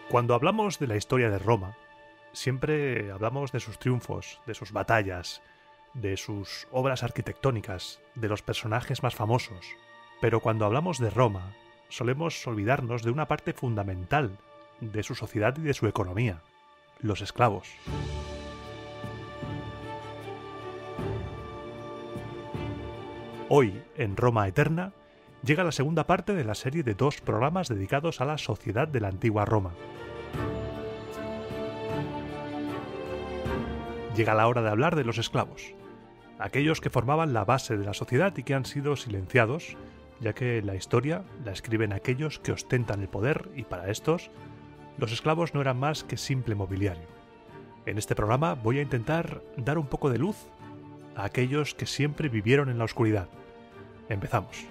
Cuando hablamos de la historia de Roma, siempre hablamos de sus triunfos, de sus batallas, de sus obras arquitectónicas, de los personajes más famosos. Pero cuando hablamos de Roma, solemos olvidarnos de una parte fundamental de su sociedad y de su economía: los esclavos. Hoy, en Roma Eterna, llega la segunda parte de la serie de 2 programas dedicados a la sociedad de la antigua Roma. Llega la hora de hablar de los esclavos, aquellos que formaban la base de la sociedad y que han sido silenciados, ya que la historia la escriben aquellos que ostentan el poder y para estos, los esclavos no eran más que simple mobiliario. En este programa voy a intentar dar un poco de luz a aquellos que siempre vivieron en la oscuridad. Empezamos.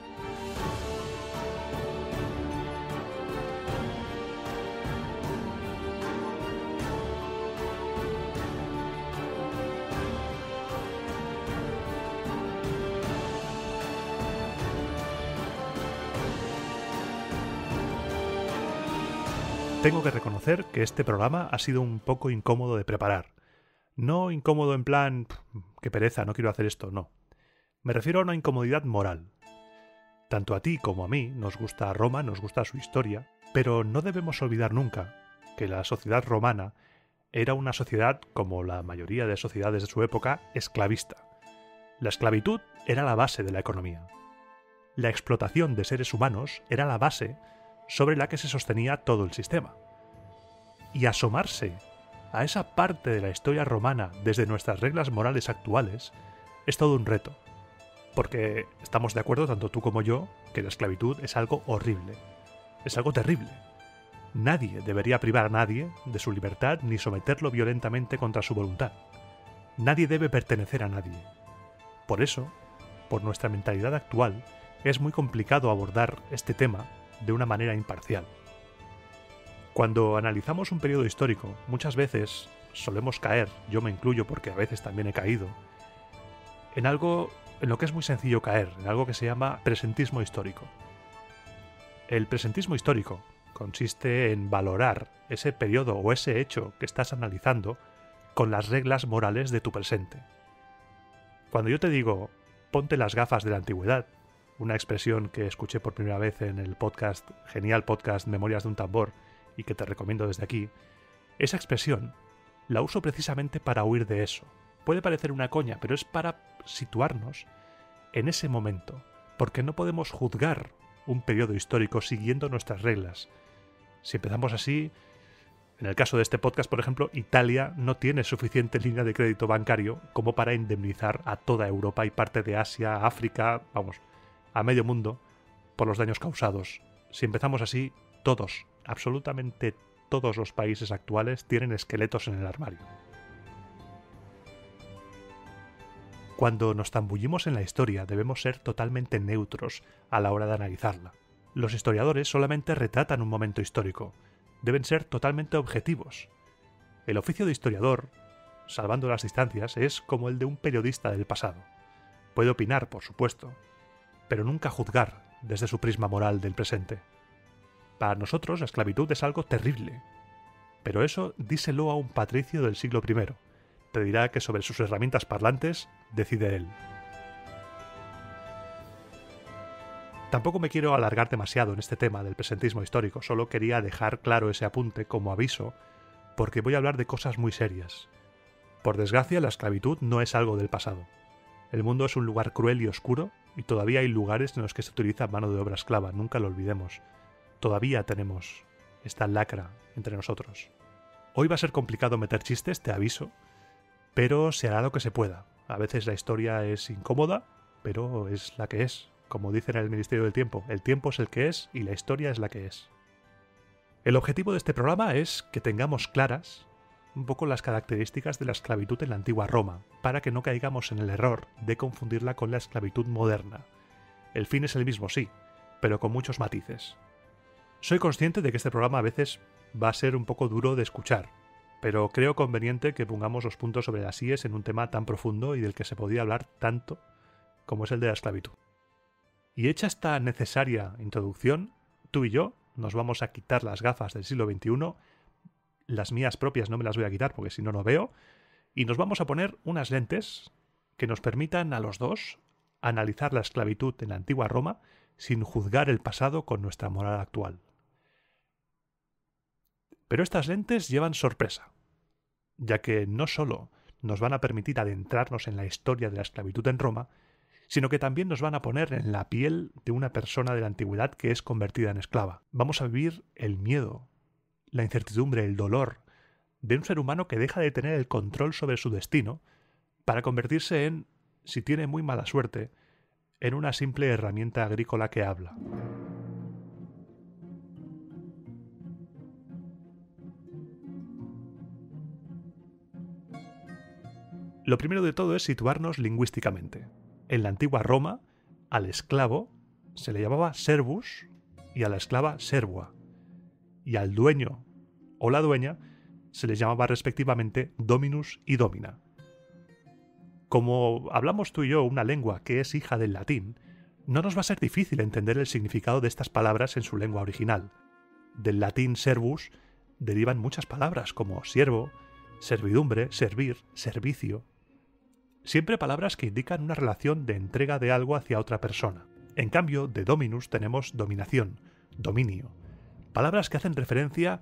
Tengo que reconocer que este programa ha sido un poco incómodo de preparar. No incómodo en plan, qué pereza, no quiero hacer esto, no. Me refiero a una incomodidad moral. Tanto a ti como a mí nos gusta Roma, nos gusta su historia, pero no debemos olvidar nunca que la sociedad romana era una sociedad, como la mayoría de sociedades de su época, esclavista. La esclavitud era la base de la economía. La explotación de seres humanos era la base sobre la que se sostenía todo el sistema. Y asomarse a esa parte de la historia romana desde nuestras reglas morales actuales es todo un reto, porque estamos de acuerdo tanto tú como yo que la esclavitud es algo horrible, es algo terrible. Nadie debería privar a nadie de su libertad ni someterlo violentamente contra su voluntad. Nadie debe pertenecer a nadie. Por eso, por nuestra mentalidad actual, es muy complicado abordar este tema de una manera imparcial. Cuando analizamos un periodo histórico, muchas veces solemos caer, yo me incluyo porque a veces también he caído, en algo en lo que es muy sencillo caer, en algo que se llama presentismo histórico. El presentismo histórico consiste en valorar ese periodo o ese hecho que estás analizando con las reglas morales de tu presente. Cuando yo te digo, ponte las gafas de la antigüedad, una expresión que escuché por primera vez en el podcast, genial podcast Memorias de un Tambor, y que te recomiendo desde aquí, esa expresión la uso precisamente para huir de eso. Puede parecer una coña, pero es para situarnos en ese momento, porque no podemos juzgar un periodo histórico siguiendo nuestras reglas. Si empezamos así, en el caso de este podcast, por ejemplo, Italia no tiene suficiente línea de crédito bancario como para indemnizar a toda Europa y parte de Asia, África, a medio mundo, por los daños causados. Si empezamos así, todos, absolutamente todos los países actuales tienen esqueletos en el armario. Cuando nos zambullimos en la historia debemos ser totalmente neutros a la hora de analizarla. Los historiadores solamente retratan un momento histórico, deben ser totalmente objetivos. El oficio de historiador, salvando las distancias, es como el de un periodista del pasado. Puede opinar, por supuesto, pero nunca juzgar desde su prisma moral del presente. Para nosotros la esclavitud es algo terrible, pero eso díselo a un patricio del siglo I. Te dirá que sobre sus herramientas parlantes decide él. Tampoco me quiero alargar demasiado en este tema del presentismo histórico, solo quería dejar claro ese apunte como aviso, porque voy a hablar de cosas muy serias. Por desgracia, la esclavitud no es algo del pasado. El mundo es un lugar cruel y oscuro, y todavía hay lugares en los que se utiliza mano de obra esclava, nunca lo olvidemos. Todavía tenemos esta lacra entre nosotros. Hoy va a ser complicado meter chistes, te aviso, pero se hará lo que se pueda. A veces la historia es incómoda, pero es la que es. Como dicen en el Ministerio del Tiempo, el tiempo es el que es y la historia es la que es. El objetivo de este programa es que tengamos claras un poco las características de la esclavitud en la antigua Roma, para que no caigamos en el error de confundirla con la esclavitud moderna. El fin es el mismo, sí, pero con muchos matices. Soy consciente de que este programa a veces va a ser un poco duro de escuchar, pero creo conveniente que pongamos los puntos sobre las íes en un tema tan profundo y del que se podía hablar tanto como es el de la esclavitud. Y hecha esta necesaria introducción, tú y yo nos vamos a quitar las gafas del siglo XXI las mías propias no me las voy a quitar porque si no, no veo, y nos vamos a poner unas lentes que nos permitan a los dos analizar la esclavitud en la antigua Roma sin juzgar el pasado con nuestra moral actual. Pero estas lentes llevan sorpresa, ya que no solo nos van a permitir adentrarnos en la historia de la esclavitud en Roma, sino que también nos van a poner en la piel de una persona de la antigüedad que es convertida en esclava. Vamos a vivir el miedo, la incertidumbre, el dolor de un ser humano que deja de tener el control sobre su destino para convertirse en, si tiene muy mala suerte, en una simple herramienta agrícola que habla. Lo primero de todo es situarnos lingüísticamente. En la antigua Roma, al esclavo se le llamaba servus y a la esclava servua, y al dueño o la dueña se les llamaba respectivamente dominus y domina. Como hablamos tú y yo una lengua que es hija del latín, no nos va a ser difícil entender el significado de estas palabras en su lengua original. Del latín servus derivan muchas palabras como siervo, servidumbre, servir, servicio. Siempre palabras que indican una relación de entrega de algo hacia otra persona. En cambio, de dominus tenemos dominación, dominio. Palabras que hacen referencia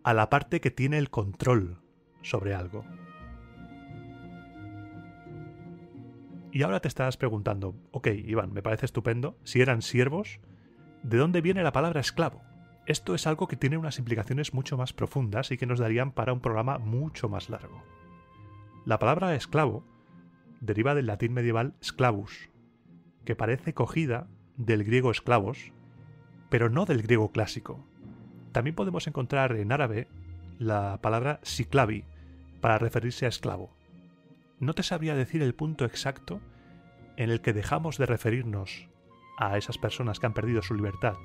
a la parte que tiene el control sobre algo. Y ahora te estarás preguntando, ok, Iván, me parece estupendo, si eran siervos, ¿de dónde viene la palabra esclavo? Esto es algo que tiene unas implicaciones mucho más profundas y que nos darían para un programa mucho más largo. La palabra esclavo deriva del latín medieval sclavus, que parece cogida del griego esclavos, pero no del griego clásico. También podemos encontrar en árabe la palabra siklavi para referirse a esclavo. No te sabría decir el punto exacto en el que dejamos de referirnos a esas personas que han perdido su libertad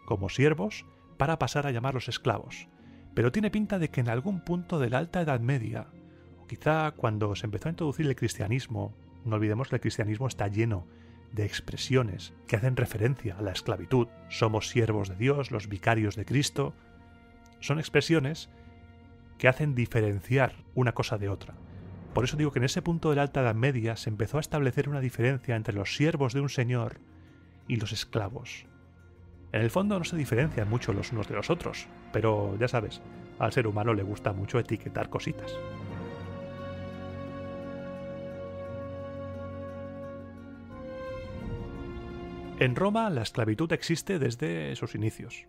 como siervos para pasar a llamarlos esclavos, pero tiene pinta de que en algún punto de la Alta Edad Media, o quizá cuando se empezó a introducir el cristianismo, no olvidemos que el cristianismo está lleno de expresiones que hacen referencia a la esclavitud. Somos siervos de Dios, los vicarios de Cristo. Son expresiones que hacen diferenciar una cosa de otra. Por eso digo que en ese punto de la Alta Edad Media se empezó a establecer una diferencia entre los siervos de un señor y los esclavos. En el fondo no se diferencian mucho los unos de los otros, pero ya sabes, al ser humano le gusta mucho etiquetar cositas. En Roma la esclavitud existe desde sus inicios.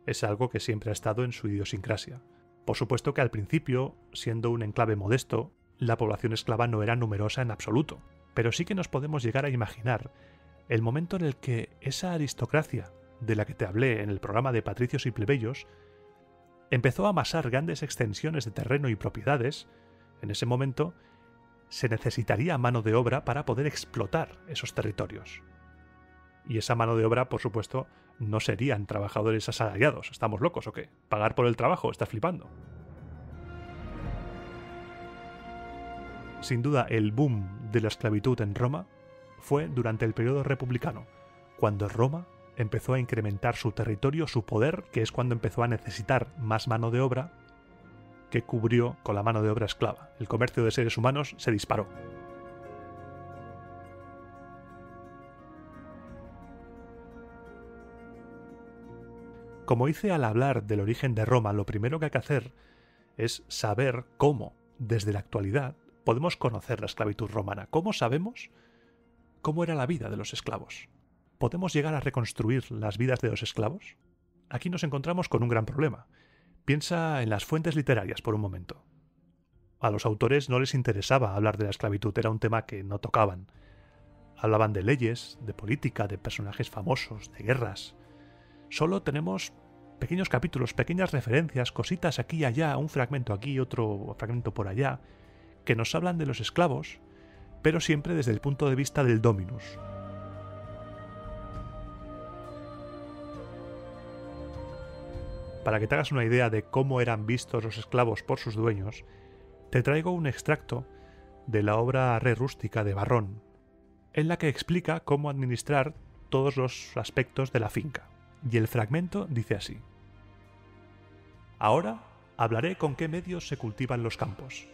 Es algo que siempre ha estado en su idiosincrasia. Por supuesto que al principio, siendo un enclave modesto, la población esclava no era numerosa en absoluto, pero sí que nos podemos llegar a imaginar el momento en el que esa aristocracia de la que te hablé en el programa de Patricios y Plebeyos empezó a amasar grandes extensiones de terreno y propiedades. En ese momento se necesitaría mano de obra para poder explotar esos territorios. Y esa mano de obra, por supuesto, no serían trabajadores asalariados. ¿Estamos locos o qué? ¿Pagar por el trabajo? ¿Estás flipando? Sin duda, el boom de la esclavitud en Roma fue durante el periodo republicano, cuando Roma empezó a incrementar su territorio, su poder, que es cuando empezó a necesitar más mano de obra, que cubrió con la mano de obra esclava. El comercio de seres humanos se disparó. Como hice al hablar del origen de Roma, lo primero que hay que hacer es saber cómo, desde la actualidad, podemos conocer la esclavitud romana. ¿Cómo sabemos cómo era la vida de los esclavos? ¿Podemos llegar a reconstruir las vidas de los esclavos? Aquí nos encontramos con un gran problema. Piensa en las fuentes literarias por un momento. A los autores no les interesaba hablar de la esclavitud, era un tema que no tocaban. Hablaban de leyes, de política, de personajes famosos, de guerras. Solo tenemos pequeños capítulos, pequeñas referencias, cositas aquí y allá, un fragmento aquí, otro fragmento por allá, que nos hablan de los esclavos, pero siempre desde el punto de vista del dominus. Para que te hagas una idea de cómo eran vistos los esclavos por sus dueños, te traigo un extracto de la obra Re Rústica de Varrón, en la que explica cómo administrar todos los aspectos de la finca. Y el fragmento dice así: Ahora hablaré con qué medios se cultivan los campos.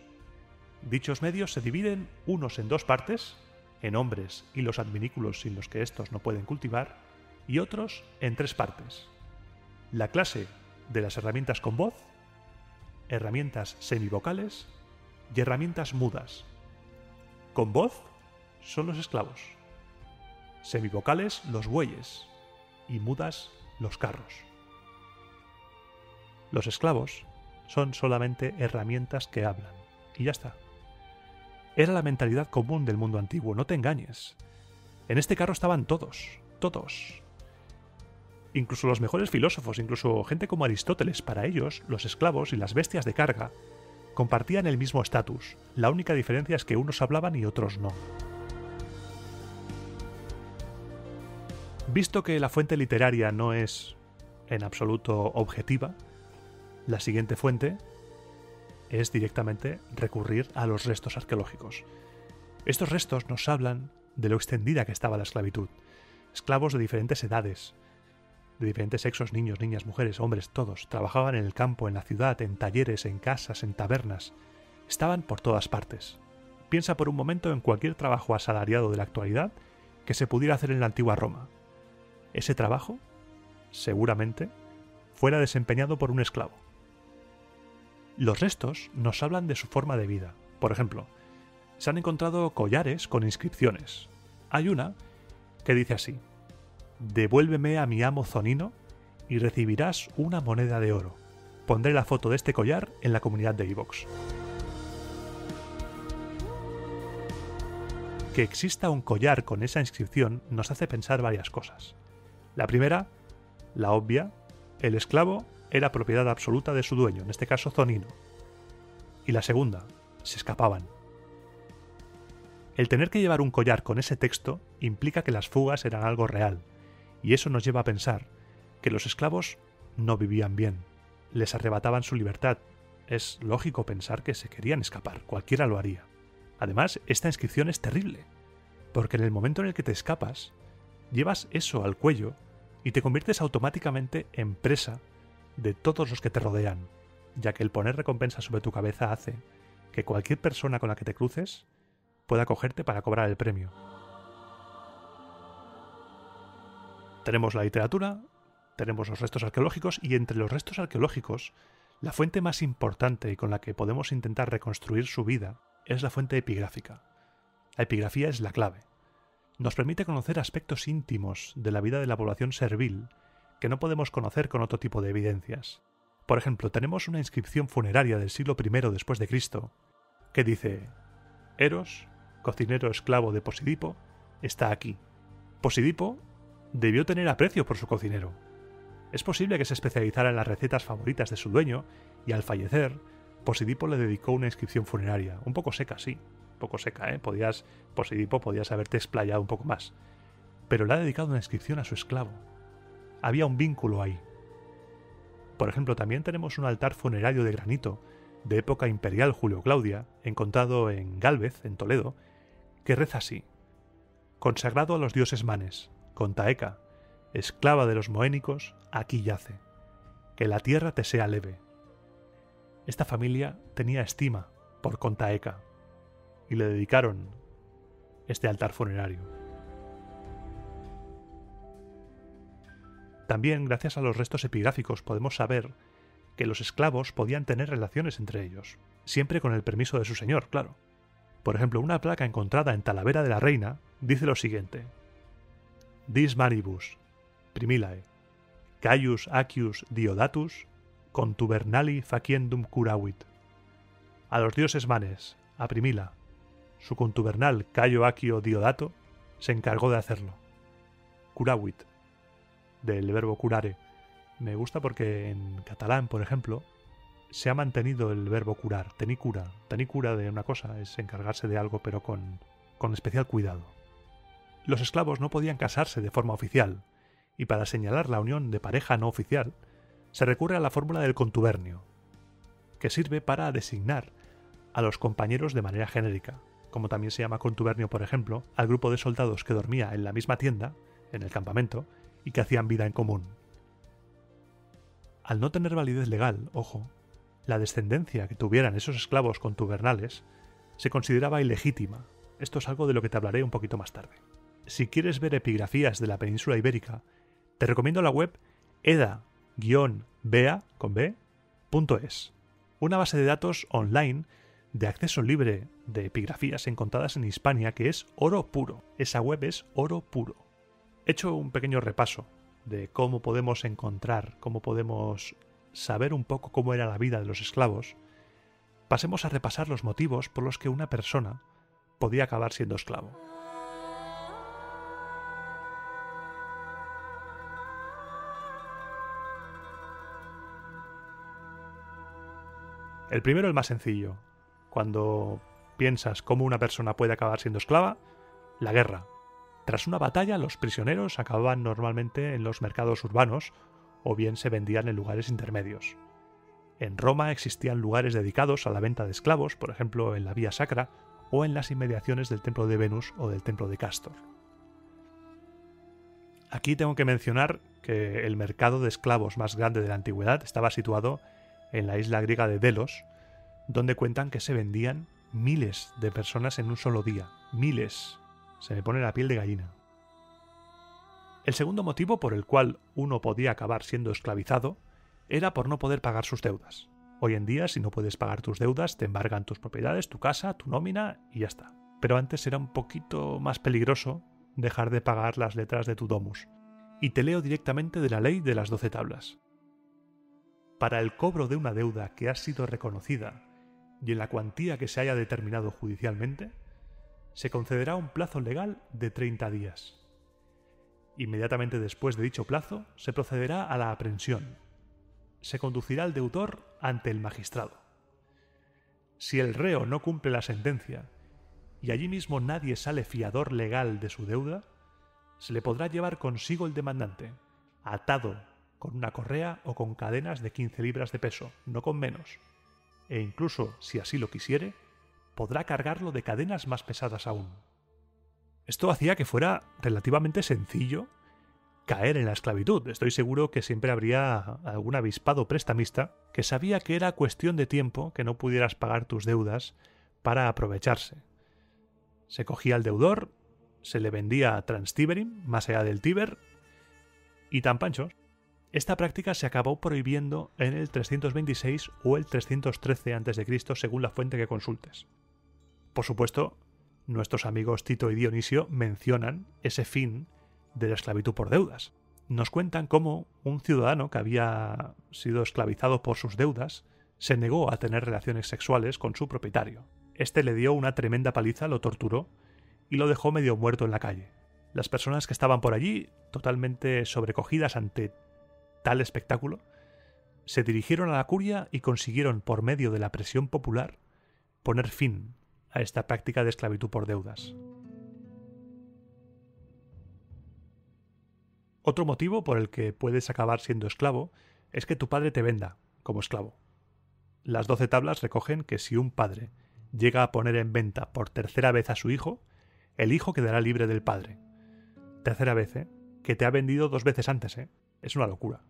Dichos medios se dividen unos en dos partes, en hombres y los adminículos sin los que éstos no pueden cultivar, y otros en tres partes. La clase de las herramientas con voz, herramientas semivocales y herramientas mudas. Con voz son los esclavos, semivocales los bueyes y mudas los carros. Los esclavos son solamente herramientas que hablan, y ya está. Era la mentalidad común del mundo antiguo, no te engañes. En este carro estaban todos. Incluso los mejores filósofos, incluso gente como Aristóteles, para ellos, los esclavos y las bestias de carga compartían el mismo estatus. La única diferencia es que unos hablaban y otros no. Visto que la fuente literaria no es en absoluto objetiva, la siguiente fuente es directamente recurrir a los restos arqueológicos. Estos restos nos hablan de lo extendida que estaba la esclavitud. Esclavos de diferentes edades, de diferentes sexos, niños, niñas, mujeres, hombres, todos, trabajaban en el campo, en la ciudad, en talleres, en casas, en tabernas. Estaban por todas partes. Piensa por un momento en cualquier trabajo asalariado de la actualidad que se pudiera hacer en la antigua Roma. Ese trabajo, seguramente, fuera desempeñado por un esclavo. Los restos nos hablan de su forma de vida. Por ejemplo, se han encontrado collares con inscripciones. Hay una que dice así: «Devuélveme a mi amo Zonino y recibirás una moneda de oro. Pondré la foto de este collar en la comunidad de iVoox». Que exista un collar con esa inscripción nos hace pensar varias cosas. La primera, la obvia, el esclavo era propiedad absoluta de su dueño, en este caso Zonino. Y la segunda, se escapaban. El tener que llevar un collar con ese texto implica que las fugas eran algo real, y eso nos lleva a pensar que los esclavos no vivían bien, les arrebataban su libertad. Es lógico pensar que se querían escapar, cualquiera lo haría. Además, esta inscripción es terrible, porque en el momento en el que te escapas, llevas eso al cuello y te conviertes automáticamente en presa de todos los que te rodean, ya que el poner recompensa sobre tu cabeza hace que cualquier persona con la que te cruces pueda cogerte para cobrar el premio. Tenemos la literatura, tenemos los restos arqueológicos, y entre los restos arqueológicos, la fuente más importante y con la que podemos intentar reconstruir su vida es la fuente epigráfica. La epigrafía es la clave. Nos permite conocer aspectos íntimos de la vida de la población servil que no podemos conocer con otro tipo de evidencias. Por ejemplo, tenemos una inscripción funeraria del siglo I después de Cristo que dice: Eros, cocinero esclavo de Posidipo, está aquí. Posidipo debió tener aprecio por su cocinero. Es posible que se especializara en las recetas favoritas de su dueño y al fallecer, Posidipo le dedicó una inscripción funeraria. Un poco seca, sí. Un poco seca, ¿eh? Posidipo podías haberte explayado un poco más. Pero le ha dedicado una inscripción a su esclavo. Había un vínculo ahí. Por ejemplo, también tenemos un altar funerario de granito de época imperial Julio-Claudia, encontrado en Gálvez, en Toledo, que reza así: consagrado a los dioses manes, Contaeca, esclava de los moénicos, aquí yace. Que la tierra te sea leve. Esta familia tenía estima por Contaeca y le dedicaron este altar funerario. También, gracias a los restos epigráficos, podemos saber que los esclavos podían tener relaciones entre ellos, siempre con el permiso de su señor, claro. Por ejemplo, una placa encontrada en Talavera de la Reina dice lo siguiente: Dis manibus, primilae, Caius Accius Diodatus, contubernali faciendum curavit. A los dioses manes, a Primila, su contubernal Cayo Accio Diodato se encargó de hacerlo. Curavit, del verbo curare. Me gusta porque en catalán, por ejemplo, se ha mantenido el verbo curar. Tenir cura. Tenir cura de una cosa es encargarse de algo, pero con especial cuidado. Los esclavos no podían casarse de forma oficial, y para señalar la unión de pareja no oficial, se recurre a la fórmula del contubernio, que sirve para designar a los compañeros de manera genérica, como también se llama contubernio, por ejemplo, al grupo de soldados que dormía en la misma tienda, en el campamento, y que hacían vida en común. Al no tener validez legal, ojo, la descendencia que tuvieran esos esclavos contubernales se consideraba ilegítima. Esto es algo de lo que te hablaré un poquito más tarde. Si quieres ver epigrafías de la península ibérica, te recomiendo la web eda-bea.es, una base de datos online de acceso libre de epigrafías encontradas en Hispania que es oro puro. Esa web es oro puro. He hecho un pequeño repaso de cómo podemos encontrar, cómo podemos saber un poco cómo era la vida de los esclavos. Pasemos a repasar los motivos por los que una persona podía acabar siendo esclavo. El primero, el más sencillo. Cuando piensas cómo una persona puede acabar siendo esclava, la guerra. Tras una batalla, los prisioneros acababan normalmente en los mercados urbanos o bien se vendían en lugares intermedios. En Roma existían lugares dedicados a la venta de esclavos, por ejemplo en la Vía Sacra o en las inmediaciones del templo de Venus o del templo de Cástor. Aquí tengo que mencionar que el mercado de esclavos más grande de la antigüedad estaba situado en la isla griega de Delos, donde cuentan que se vendían miles de personas en un solo día. Miles. Se me pone la piel de gallina. El segundo motivo por el cual uno podía acabar siendo esclavizado era por no poder pagar sus deudas. Hoy en día, si no puedes pagar tus deudas, te embargan tus propiedades, tu casa, tu nómina y ya está. Pero antes era un poquito más peligroso dejar de pagar las letras de tu domus. Y te leo directamente de la ley de las 12 tablas. Para el cobro de una deuda que ha sido reconocida y en la cuantía que se haya determinado judicialmente, se concederá un plazo legal de 30 días. Inmediatamente después de dicho plazo, se procederá a la aprehensión. Se conducirá al deudor ante el magistrado. Si el reo no cumple la sentencia y allí mismo nadie sale fiador legal de su deuda, se le podrá llevar consigo el demandante, atado con una correa o con cadenas de 15 libras de peso, no con menos, e incluso, si así lo quisiere, podrá cargarlo de cadenas más pesadas aún. Esto hacía que fuera relativamente sencillo caer en la esclavitud. Estoy seguro que siempre habría algún avispado prestamista que sabía que era cuestión de tiempo que no pudieras pagar tus deudas para aprovecharse. Se cogía al deudor, se le vendía a Transtiberim, más allá del Tíber, y tan panchos. Esta práctica se acabó prohibiendo en el 326 o el 313 a.C., según la fuente que consultes. Por supuesto, nuestros amigos Tito y Dionisio mencionan ese fin de la esclavitud por deudas. Nos cuentan cómo un ciudadano que había sido esclavizado por sus deudas se negó a tener relaciones sexuales con su propietario. Este le dio una tremenda paliza, lo torturó y lo dejó medio muerto en la calle. Las personas que estaban por allí, totalmente sobrecogidas ante tal espectáculo, se dirigieron a la curia y consiguieron, por medio de la presión popular, poner fin a esta práctica de esclavitud por deudas. Otro motivo por el que puedes acabar siendo esclavo es que tu padre te venda como esclavo. Las 12 tablas recogen que si un padre llega a poner en venta por tercera vez a su hijo, el hijo quedará libre del padre. Tercera vez, que te ha vendido 2 veces antes, Es una locura.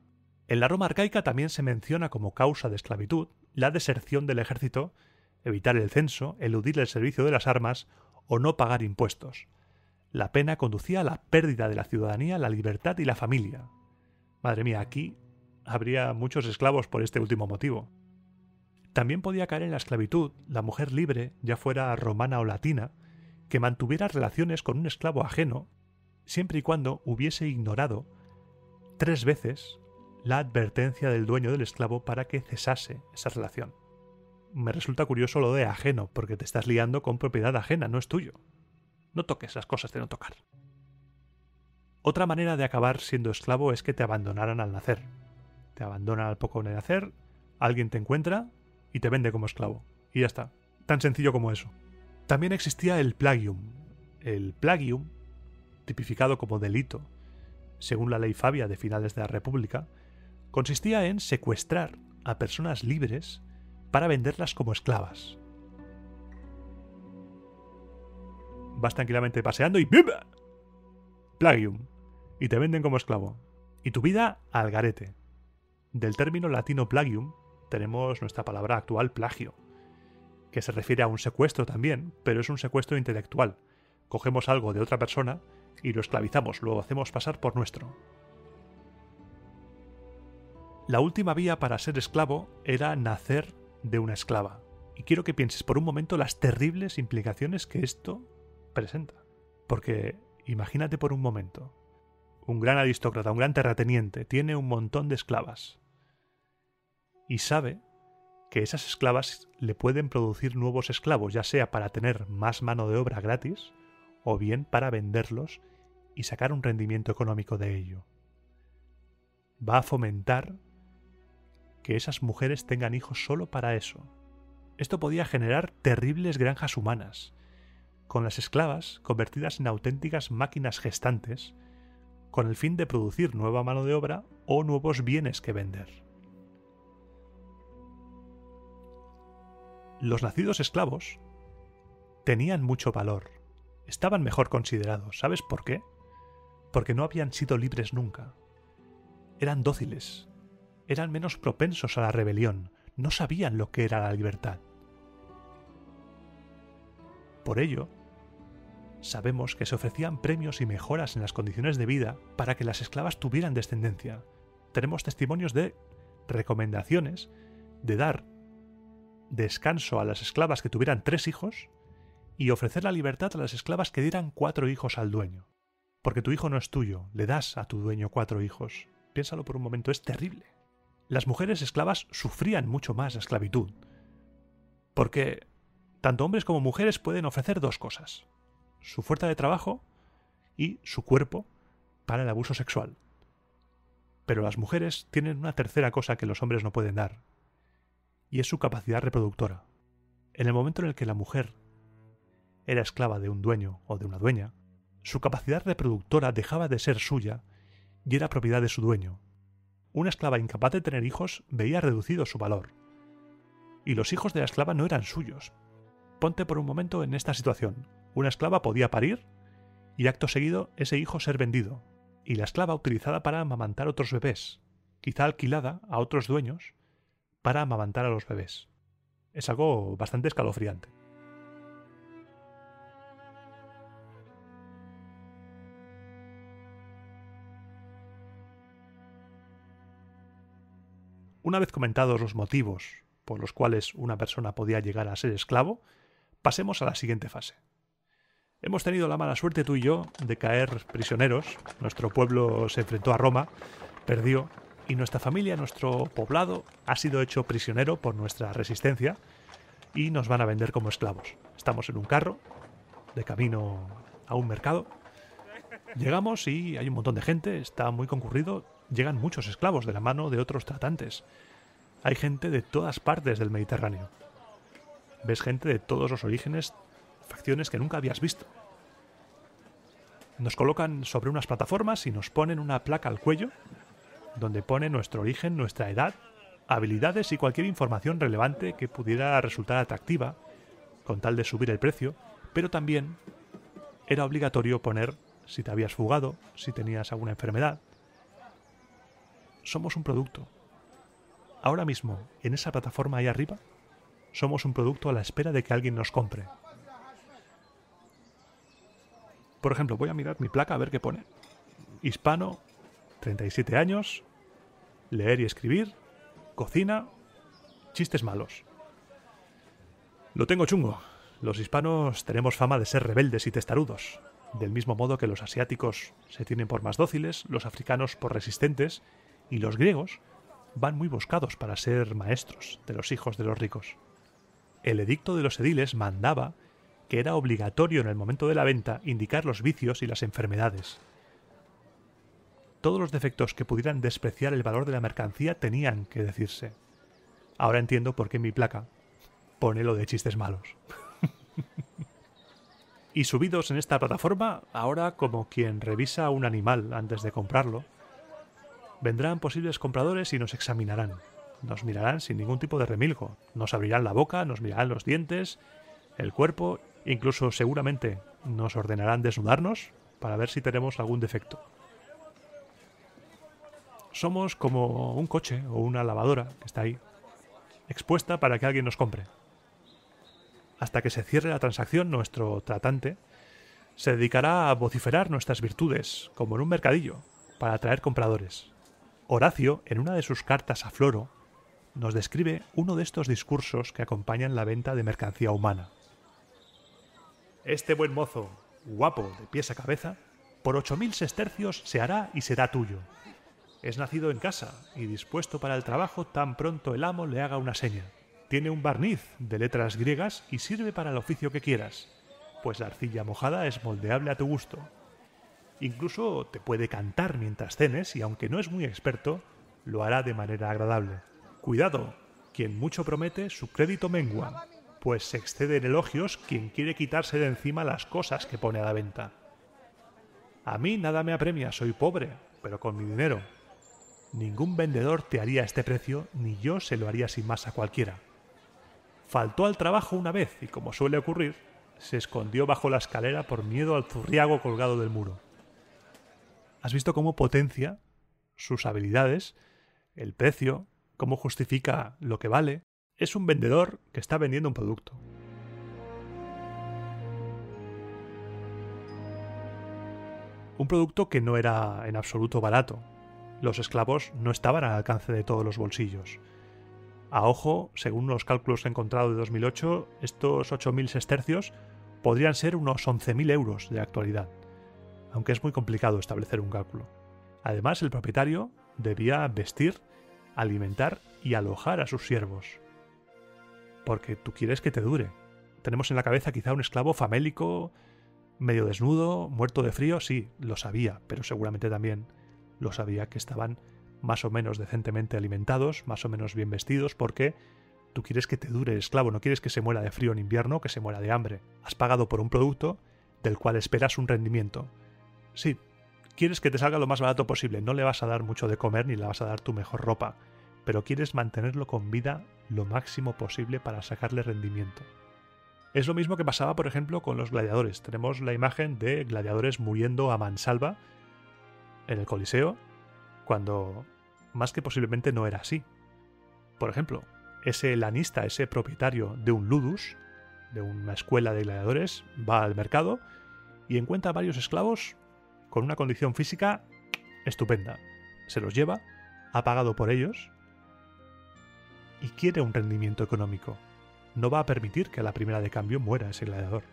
En la Roma arcaica también se menciona como causa de esclavitud la deserción del ejército, evitar el censo, eludir el servicio de las armas o no pagar impuestos. La pena conducía a la pérdida de la ciudadanía, la libertad y la familia. Madre mía, aquí habría muchos esclavos por este último motivo. También podía caer en la esclavitud la mujer libre, ya fuera romana o latina, que mantuviera relaciones con un esclavo ajeno, siempre y cuando hubiese ignorado 3 veces la advertencia del dueño del esclavo para que cesase esa relación. Me resulta curioso lo de ajeno, porque te estás liando con propiedad ajena, no es tuyo. No toques las cosas de no tocar. Otra manera de acabar siendo esclavo es que te abandonaran al nacer. Te abandonan al poco de nacer, alguien te encuentra y te vende como esclavo. Y ya está. Tan sencillo como eso. También existía el plagium. El plagium, tipificado como delito, según la ley Fabia de finales de la República, consistía en secuestrar a personas libres para venderlas como esclavas. Vas tranquilamente paseando y ¡bimba! Plagium. Y te venden como esclavo. Y tu vida al garete. Del término latino plagium tenemos nuestra palabra actual plagio, que se refiere a un secuestro también, pero es un secuestro intelectual. Cogemos algo de otra persona y lo esclavizamos, lo hacemos pasar por nuestro. La última vía para ser esclavo era nacer de una esclava. Y quiero que pienses por un momento las terribles implicaciones que esto presenta. Porque imagínate por un momento, un gran aristócrata, un gran terrateniente, tiene un montón de esclavas. Y sabe que esas esclavas le pueden producir nuevos esclavos, ya sea para tener más mano de obra gratis, o bien para venderlos y sacar un rendimiento económico de ello. Va a fomentar que esas mujeres tengan hijos solo para eso. Esto podía generar terribles granjas humanas, con las esclavas convertidas en auténticas máquinas gestantes, con el fin de producir nueva mano de obra o nuevos bienes que vender. Los nacidos esclavos tenían mucho valor, estaban mejor considerados. ¿Sabes por qué? Porque no habían sido libres nunca. Eran dóciles, eran menos propensos a la rebelión, no sabían lo que era la libertad. Por ello, sabemos que se ofrecían premios y mejoras en las condiciones de vida para que las esclavas tuvieran descendencia. Tenemos testimonios de recomendaciones de dar descanso a las esclavas que tuvieran 3 hijos y ofrecer la libertad a las esclavas que dieran 4 hijos al dueño. Porque tu hijo no es tuyo, le das a tu dueño 4 hijos. Piénsalo por un momento, es terrible. Las mujeres esclavas sufrían mucho más la esclavitud, porque tanto hombres como mujeres pueden ofrecer 2 cosas: su fuerza de trabajo y su cuerpo para el abuso sexual. Pero las mujeres tienen una tercera cosa que los hombres no pueden dar, y es su capacidad reproductora. En el momento en el que la mujer era esclava de un dueño o de una dueña, su capacidad reproductora dejaba de ser suya y era propiedad de su dueño. Una esclava incapaz de tener hijos veía reducido su valor. Y los hijos de la esclava no eran suyos. Ponte por un momento en esta situación. Una esclava podía parir y acto seguido ese hijo ser vendido, y la esclava utilizada para amamantar otros bebés, quizá alquilada a otros dueños para amamantar a los bebés. Es algo bastante escalofriante. Una vez comentados los motivos por los cuales una persona podía llegar a ser esclavo, pasemos a la siguiente fase. Hemos tenido la mala suerte tú y yo de caer prisioneros. Nuestro pueblo se enfrentó a Roma, perdió, y nuestra familia, nuestro poblado, ha sido hecho prisionero por nuestra resistencia y nos van a vender como esclavos. Estamos en un carro, de camino a un mercado. Llegamos y hay un montón de gente, está muy concurrido. Llegan muchos esclavos de la mano de otros tratantes. Hay gente de todas partes del Mediterráneo. Ves gente de todos los orígenes, facciones que nunca habías visto. Nos colocan sobre unas plataformas y nos ponen una placa al cuello donde pone nuestro origen, nuestra edad, habilidades y cualquier información relevante que pudiera resultar atractiva con tal de subir el precio, pero también era obligatorio poner si te habías fugado, si tenías alguna enfermedad. Somos un producto. Ahora mismo, en esa plataforma ahí arriba, somos un producto a la espera de que alguien nos compre. Por ejemplo, voy a mirar mi placa a ver qué pone. Hispano, 37 años, leer y escribir, cocina, chistes malos. Lo tengo chungo. Los hispanos tenemos fama de ser rebeldes y testarudos. Del mismo modo que los asiáticos se tienen por más dóciles, los africanos por resistentes, y los griegos van muy buscados para ser maestros de los hijos de los ricos. El edicto de los ediles mandaba que era obligatorio en el momento de la venta indicar los vicios y las enfermedades. Todos los defectos que pudieran despreciar el valor de la mercancía tenían que decirse. Ahora entiendo por qué mi placa pone lo de chistes malos. Y subidos en esta plataforma, ahora como quien revisa un animal antes de comprarlo, vendrán posibles compradores y nos examinarán. Nos mirarán sin ningún tipo de remilgo. Nos abrirán la boca, nos mirarán los dientes, el cuerpo, incluso seguramente nos ordenarán desnudarnos para ver si tenemos algún defecto. Somos como un coche o una lavadora que está ahí, expuesta para que alguien nos compre. Hasta que se cierre la transacción, nuestro tratante se dedicará a vociferar nuestras virtudes, como en un mercadillo, para atraer compradores. Horacio, en una de sus cartas a Floro, nos describe uno de estos discursos que acompañan la venta de mercancía humana. Este buen mozo, guapo de pies a cabeza, por 8.000 sestercios se hará y será tuyo. Es nacido en casa y dispuesto para el trabajo tan pronto el amo le haga una seña. Tiene un barniz de letras griegas y sirve para el oficio que quieras, pues la arcilla mojada es moldeable a tu gusto. Incluso te puede cantar mientras cenes y aunque no es muy experto, lo hará de manera agradable. Cuidado, quien mucho promete, su crédito mengua, pues se excede en elogios quien quiere quitarse de encima las cosas que pone a la venta. A mí nada me apremia, soy pobre, pero con mi dinero. Ningún vendedor te haría este precio, ni yo se lo haría sin más a cualquiera. Faltó al trabajo una vez y, como suele ocurrir, se escondió bajo la escalera por miedo al zurriago colgado del muro. ¿Has visto cómo potencia sus habilidades, el precio, cómo justifica lo que vale? Es un vendedor que está vendiendo un producto. Un producto que no era en absoluto barato. Los esclavos no estaban al alcance de todos los bolsillos. A ojo, según los cálculos que he encontrado de 2008, estos 8.000 sestercios podrían ser unos 11.000 euros de actualidad, aunque es muy complicado establecer un cálculo. Además, el propietario debía vestir, alimentar y alojar a sus siervos. Porque tú quieres que te dure. Tenemos en la cabeza quizá un esclavo famélico, medio desnudo, muerto de frío, sí, lo sabía, pero seguramente también lo sabía que estaban más o menos decentemente alimentados, más o menos bien vestidos, porque tú quieres que te dure el esclavo, no quieres que se muera de frío en invierno, que se muera de hambre. Has pagado por un producto del cual esperas un rendimiento. Sí, quieres que te salga lo más barato posible, no le vas a dar mucho de comer ni le vas a dar tu mejor ropa, pero quieres mantenerlo con vida lo máximo posible para sacarle rendimiento. Es lo mismo que pasaba, por ejemplo, con los gladiadores. Tenemos la imagen de gladiadores muriendo a mansalva en el Coliseo, cuando más que posiblemente no era así. Por ejemplo, ese lanista, ese propietario de un ludus, de una escuela de gladiadores, va al mercado y encuentra varios esclavos con una condición física estupenda. Se los lleva, ha pagado por ellos y quiere un rendimiento económico. No va a permitir que a la primera de cambio muera ese gladiador.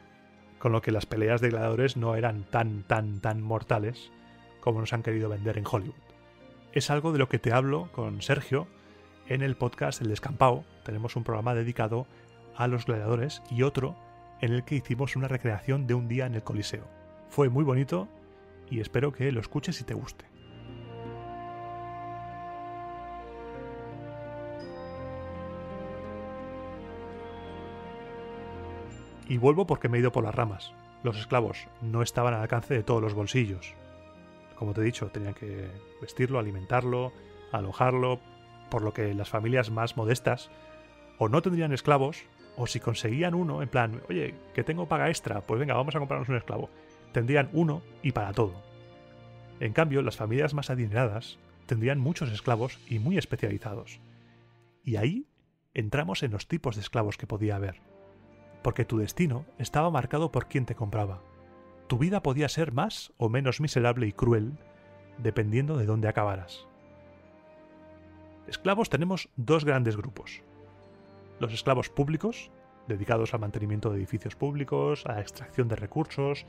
Con lo que las peleas de gladiadores no eran tan mortales como nos han querido vender en Hollywood. Es algo de lo que te hablo con Sergio en el podcast El Descampado. Tenemos un programa dedicado a los gladiadores y otro en el que hicimos una recreación de un día en el Coliseo. Fue muy bonito y espero que lo escuches y te guste. Y vuelvo porque me he ido por las ramas. Los esclavos no estaban al alcance de todos los bolsillos. Como te he dicho, tenían que vestirlo, alimentarlo, alojarlo, por lo que las familias más modestas o no tendrían esclavos, o si conseguían uno, en plan, oye, que tengo paga extra, pues venga, vamos a comprarnos un esclavo. Tendrían uno y para todo. En cambio, las familias más adineradas tendrían muchos esclavos y muy especializados. Y ahí entramos en los tipos de esclavos que podía haber. Porque tu destino estaba marcado por quién te compraba. Tu vida podía ser más o menos miserable y cruel, dependiendo de dónde acabaras. Esclavos tenemos dos grandes grupos. Los esclavos públicos, dedicados al mantenimiento de edificios públicos, a la extracción de recursos,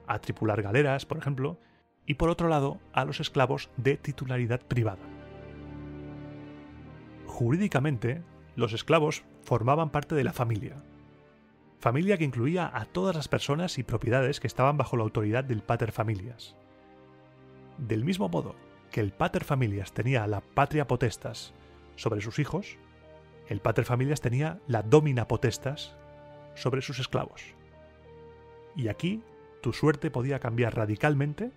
a tripular galeras, por ejemplo, y por otro lado, a los esclavos de titularidad privada. Jurídicamente, los esclavos formaban parte de la familia. Familia que incluía a todas las personas y propiedades que estaban bajo la autoridad del pater familias. Del mismo modo que el pater familias tenía la patria potestas sobre sus hijos, el pater familias tenía la domina potestas sobre sus esclavos. Y aquí tu suerte podía cambiar radicalmente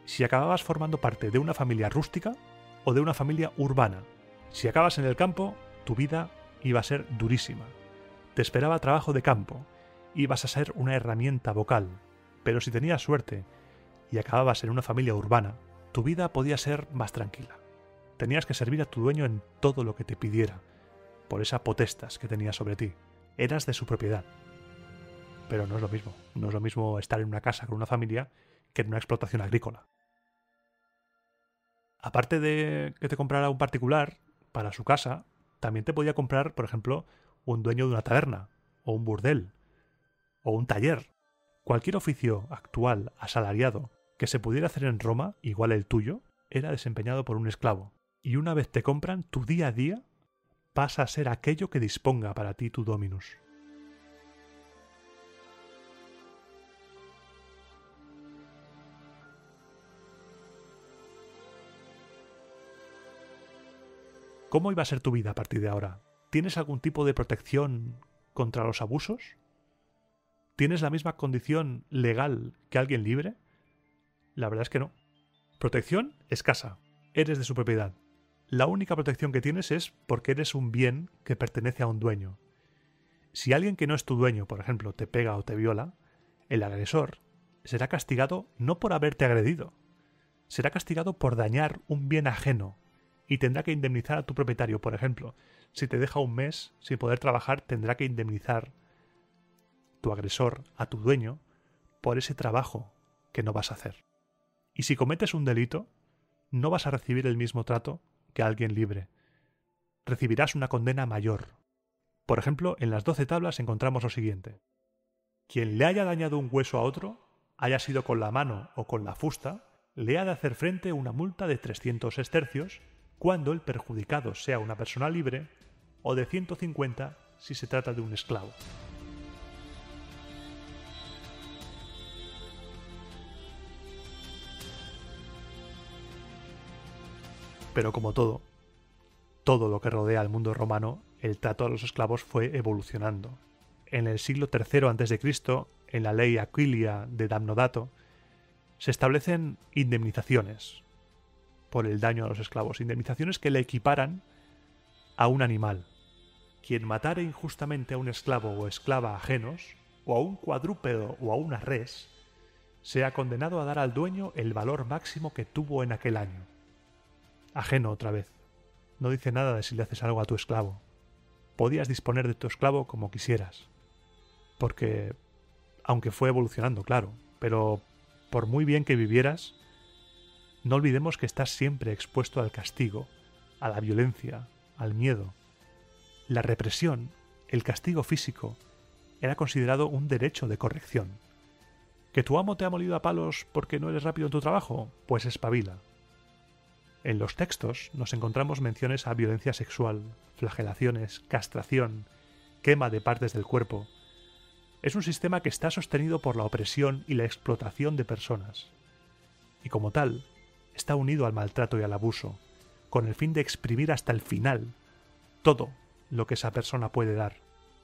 si acababas formando parte de una familia rústica o de una familia urbana. Si acabas en el campo, tu vida iba a ser durísima. Te esperaba trabajo de campo, ibas a ser una herramienta vocal, pero si tenías suerte y acababas en una familia urbana, tu vida podía ser más tranquila. Tenías que servir a tu dueño en todo lo que te pidiera. por esa potestas que tenía sobre ti. Eras de su propiedad. Pero no es lo mismo. No es lo mismo estar en una casa con una familia que en una explotación agrícola. Aparte de que te comprara un particular para su casa, también te podía comprar, por ejemplo, un dueño de una taberna, o un burdel, o un taller. Cualquier oficio actual asalariado que se pudiera hacer en Roma, igual el tuyo, era desempeñado por un esclavo. Y una vez te compran, tu día a día pasa a ser aquello que disponga para ti tu dominus. ¿Cómo iba a ser tu vida a partir de ahora? ¿Tienes algún tipo de protección contra los abusos? ¿Tienes la misma condición legal que alguien libre? La verdad es que no. Protección escasa. Eres de su propiedad. La única protección que tienes es porque eres un bien que pertenece a un dueño. Si alguien que no es tu dueño, por ejemplo, te pega o te viola, el agresor será castigado no por haberte agredido, será castigado por dañar un bien ajeno y tendrá que indemnizar a tu propietario. Por ejemplo, si te deja un mes sin poder trabajar, tendrá que indemnizar tu agresor a tu dueño por ese trabajo que no vas a hacer. Y si cometes un delito, no vas a recibir el mismo trato que alguien libre. Recibirás una condena mayor. Por ejemplo, en las 12 tablas encontramos lo siguiente. Quien le haya dañado un hueso a otro, haya sido con la mano o con la fusta, le ha de hacer frente a una multa de 300 estercios cuando el perjudicado sea una persona libre, o de 150 si se trata de un esclavo. Pero como todo lo que rodea al mundo romano, el trato a los esclavos fue evolucionando. En el siglo III a.C., en la ley Aquilia de Damnodato, se establecen indemnizaciones por el daño a los esclavos, indemnizaciones que le equiparan a un animal. Quien matare injustamente a un esclavo o esclava ajenos, o a un cuadrúpedo o a una res, sea condenado a dar al dueño el valor máximo que tuvo en aquel año. Ajeno otra vez. No dice nada de si le haces algo a tu esclavo. Podías disponer de tu esclavo como quisieras. Porque, aunque fue evolucionando, claro, pero por muy bien que vivieras, no olvidemos que estás siempre expuesto al castigo, a la violencia, al miedo. La represión, el castigo físico, era considerado un derecho de corrección. ¿Que tu amo te ha molido a palos porque no eres rápido en tu trabajo? Pues espabila. En los textos nos encontramos menciones a violencia sexual, flagelaciones, castración, quema de partes del cuerpo. Es un sistema que está sostenido por la opresión y la explotación de personas. Y como tal, está unido al maltrato y al abuso, con el fin de exprimir hasta el final todo lo que esa persona puede dar.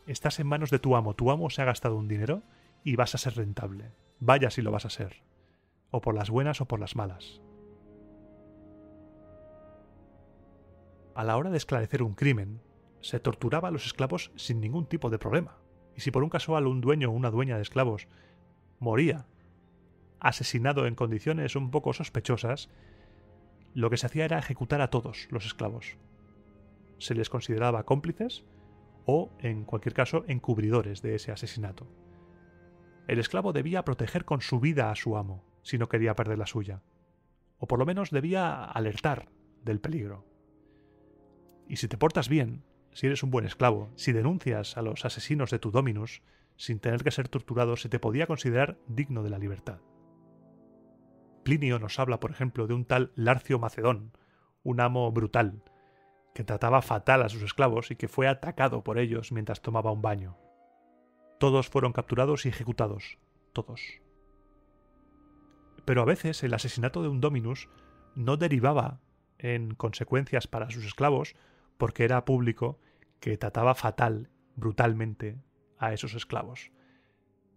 Estás en manos de tu amo se ha gastado un dinero y vas a ser rentable. Vaya si lo vas a ser. O por las buenas o por las malas. A la hora de esclarecer un crimen, se torturaba a los esclavos sin ningún tipo de problema. Y si por un casual un dueño o una dueña de esclavos moría asesinado en condiciones un poco sospechosas, lo que se hacía era ejecutar a todos los esclavos. Se les consideraba cómplices o, en cualquier caso, encubridores de ese asesinato. El esclavo debía proteger con su vida a su amo, si no quería perder la suya, o por lo menos debía alertar del peligro. Y si te portas bien, si eres un buen esclavo, si denuncias a los asesinos de tu dominus, sin tener que ser torturado, se te podía considerar digno de la libertad. Plinio nos habla, por ejemplo, de un tal Larcio Macedón, un amo brutal, que trataba fatal a sus esclavos y que fue atacado por ellos mientras tomaba un baño. Todos fueron capturados y ejecutados, todos. Pero a veces el asesinato de un dominus no derivaba en consecuencias para sus esclavos porque era público que trataba fatal, brutalmente, a esos esclavos.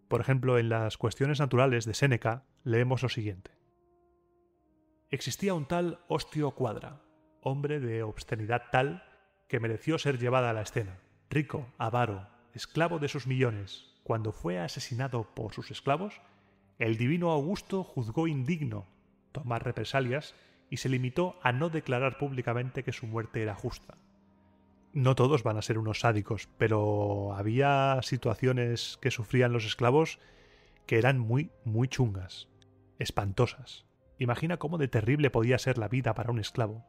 Por ejemplo, en las Cuestiones Naturales de Séneca leemos lo siguiente. Existía un tal Ostio Cuadra, hombre de obscenidad tal que mereció ser llevada a la escena. Rico, avaro, esclavo de sus millones, cuando fue asesinado por sus esclavos, el divino Augusto juzgó indigno tomar represalias y se limitó a no declarar públicamente que su muerte era justa. No todos van a ser unos sádicos, pero había situaciones que sufrían los esclavos que eran muy, muy chungas, espantosas. Imagina cómo de terrible podía ser la vida para un esclavo.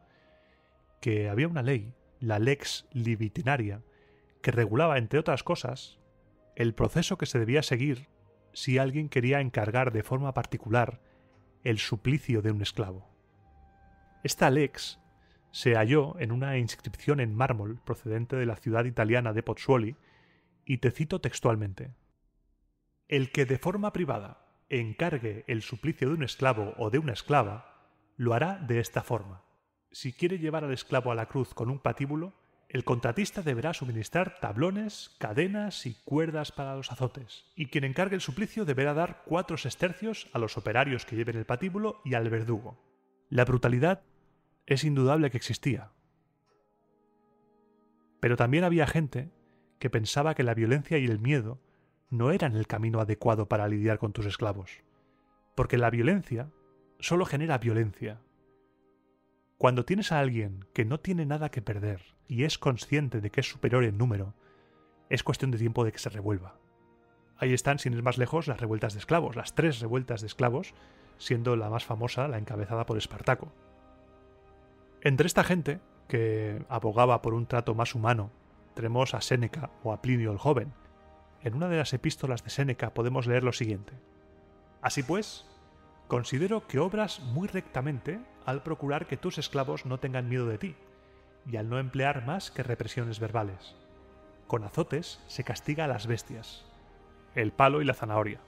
Que había una ley, la lex libidinaria, que regulaba, entre otras cosas, el proceso que se debía seguir si alguien quería encargar de forma particular el suplicio de un esclavo. Esta lex se halló en una inscripción en mármol procedente de la ciudad italiana de Pozzuoli, y te cito textualmente: el que de forma privada encargue el suplicio de un esclavo o de una esclava, lo hará de esta forma. Si quiere llevar al esclavo a la cruz con un patíbulo, el contratista deberá suministrar tablones, cadenas y cuerdas para los azotes, y quien encargue el suplicio deberá dar 4 sestercios a los operarios que lleven el patíbulo y al verdugo. La brutalidad es indudable que existía. Pero también había gente que pensaba que la violencia y el miedo no eran el camino adecuado para lidiar con tus esclavos, porque la violencia solo genera violencia. Cuando tienes a alguien que no tiene nada que perder y es consciente de que es superior en número, es cuestión de tiempo de que se revuelva. Ahí están, sin ir más lejos, las revueltas de esclavos, las 3 revueltas de esclavos, siendo la más famosa la encabezada por Espartaco. Entre esta gente, que abogaba por un trato más humano, tenemos a Séneca o a Plinio el Joven. En una de las epístolas de Séneca podemos leer lo siguiente: así pues, considero que obras muy rectamente al procurar que tus esclavos no tengan miedo de ti, y al no emplear más que represiones verbales. Con azotes se castiga a las bestias, el palo y la zanahoria.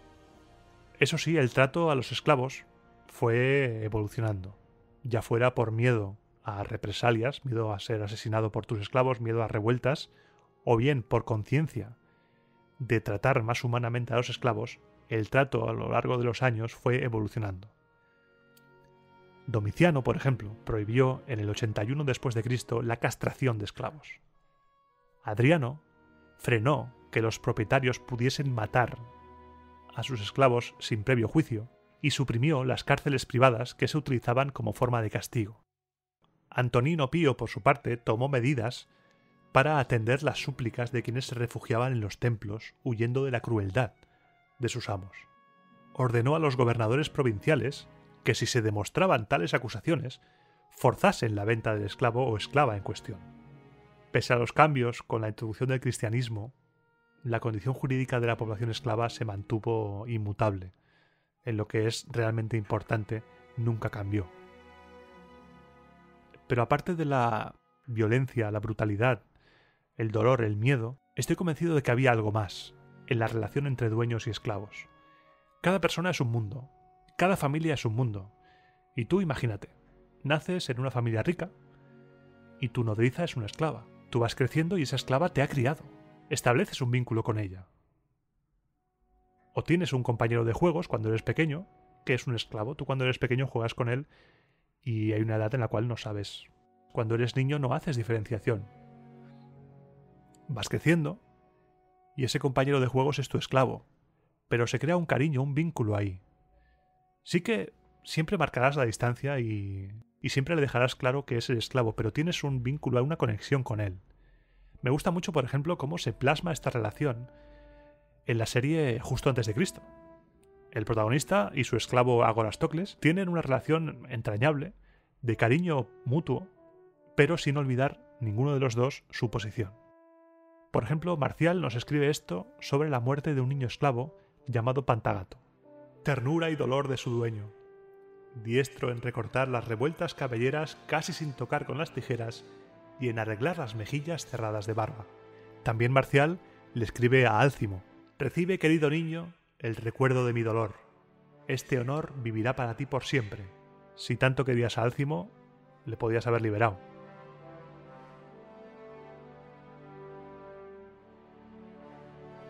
Eso sí, el trato a los esclavos fue evolucionando, ya fuera por miedo a represalias, miedo a ser asesinado por tus esclavos, miedo a revueltas, o bien por conciencia de tratar más humanamente a los esclavos. El trato a lo largo de los años fue evolucionando. Domiciano, por ejemplo, prohibió en el 81 después de Cristo la castración de esclavos. Adriano frenó que los propietarios pudiesen matar a sus esclavos sin previo juicio y suprimió las cárceles privadas que se utilizaban como forma de castigo. Antonino Pío, por su parte, tomó medidas para atender las súplicas de quienes se refugiaban en los templos huyendo de la crueldad de sus amos. Ordenó a los gobernadores provinciales que, si se demostraban tales acusaciones, forzasen la venta del esclavo o esclava en cuestión. Pese a los cambios con la introducción del cristianismo, la condición jurídica de la población esclava se mantuvo inmutable. En lo que es realmente importante, nunca cambió. Pero aparte de la violencia, la brutalidad, el dolor, el miedo, estoy convencido de que había algo más en la relación entre dueños y esclavos. Cada persona es un mundo, cada familia es un mundo. Y tú imagínate, naces en una familia rica y tu nodriza es una esclava. Tú vas creciendo y esa esclava te ha criado. Estableces un vínculo con ella. O tienes un compañero de juegos cuando eres pequeño, que es un esclavo. Tú cuando eres pequeño juegas con él y hay una edad en la cual no sabes. Cuando eres niño no haces diferenciación. Vas creciendo y ese compañero de juegos es tu esclavo, pero se crea un cariño, un vínculo ahí. Sí que siempre marcarás la distancia y siempre le dejarás claro que es el esclavo, pero tienes un vínculo, una conexión con él. Me gusta mucho, por ejemplo, cómo se plasma esta relación en la serie Justo antes de Cristo. El protagonista y su esclavo Agorastocles tienen una relación entrañable, de cariño mutuo, pero sin olvidar ninguno de los dos su posición. Por ejemplo, Marcial nos escribe esto sobre la muerte de un niño esclavo llamado Pantagato. Ternura y dolor de su dueño, diestro en recortar las revueltas cabelleras casi sin tocar con las tijeras y en arreglar las mejillas cerradas de barba. También Marcial le escribe a Álcimo: recibe, querido niño, el recuerdo de mi dolor. Este honor vivirá para ti por siempre. Si tanto querías a Álcimo, le podías haber liberado.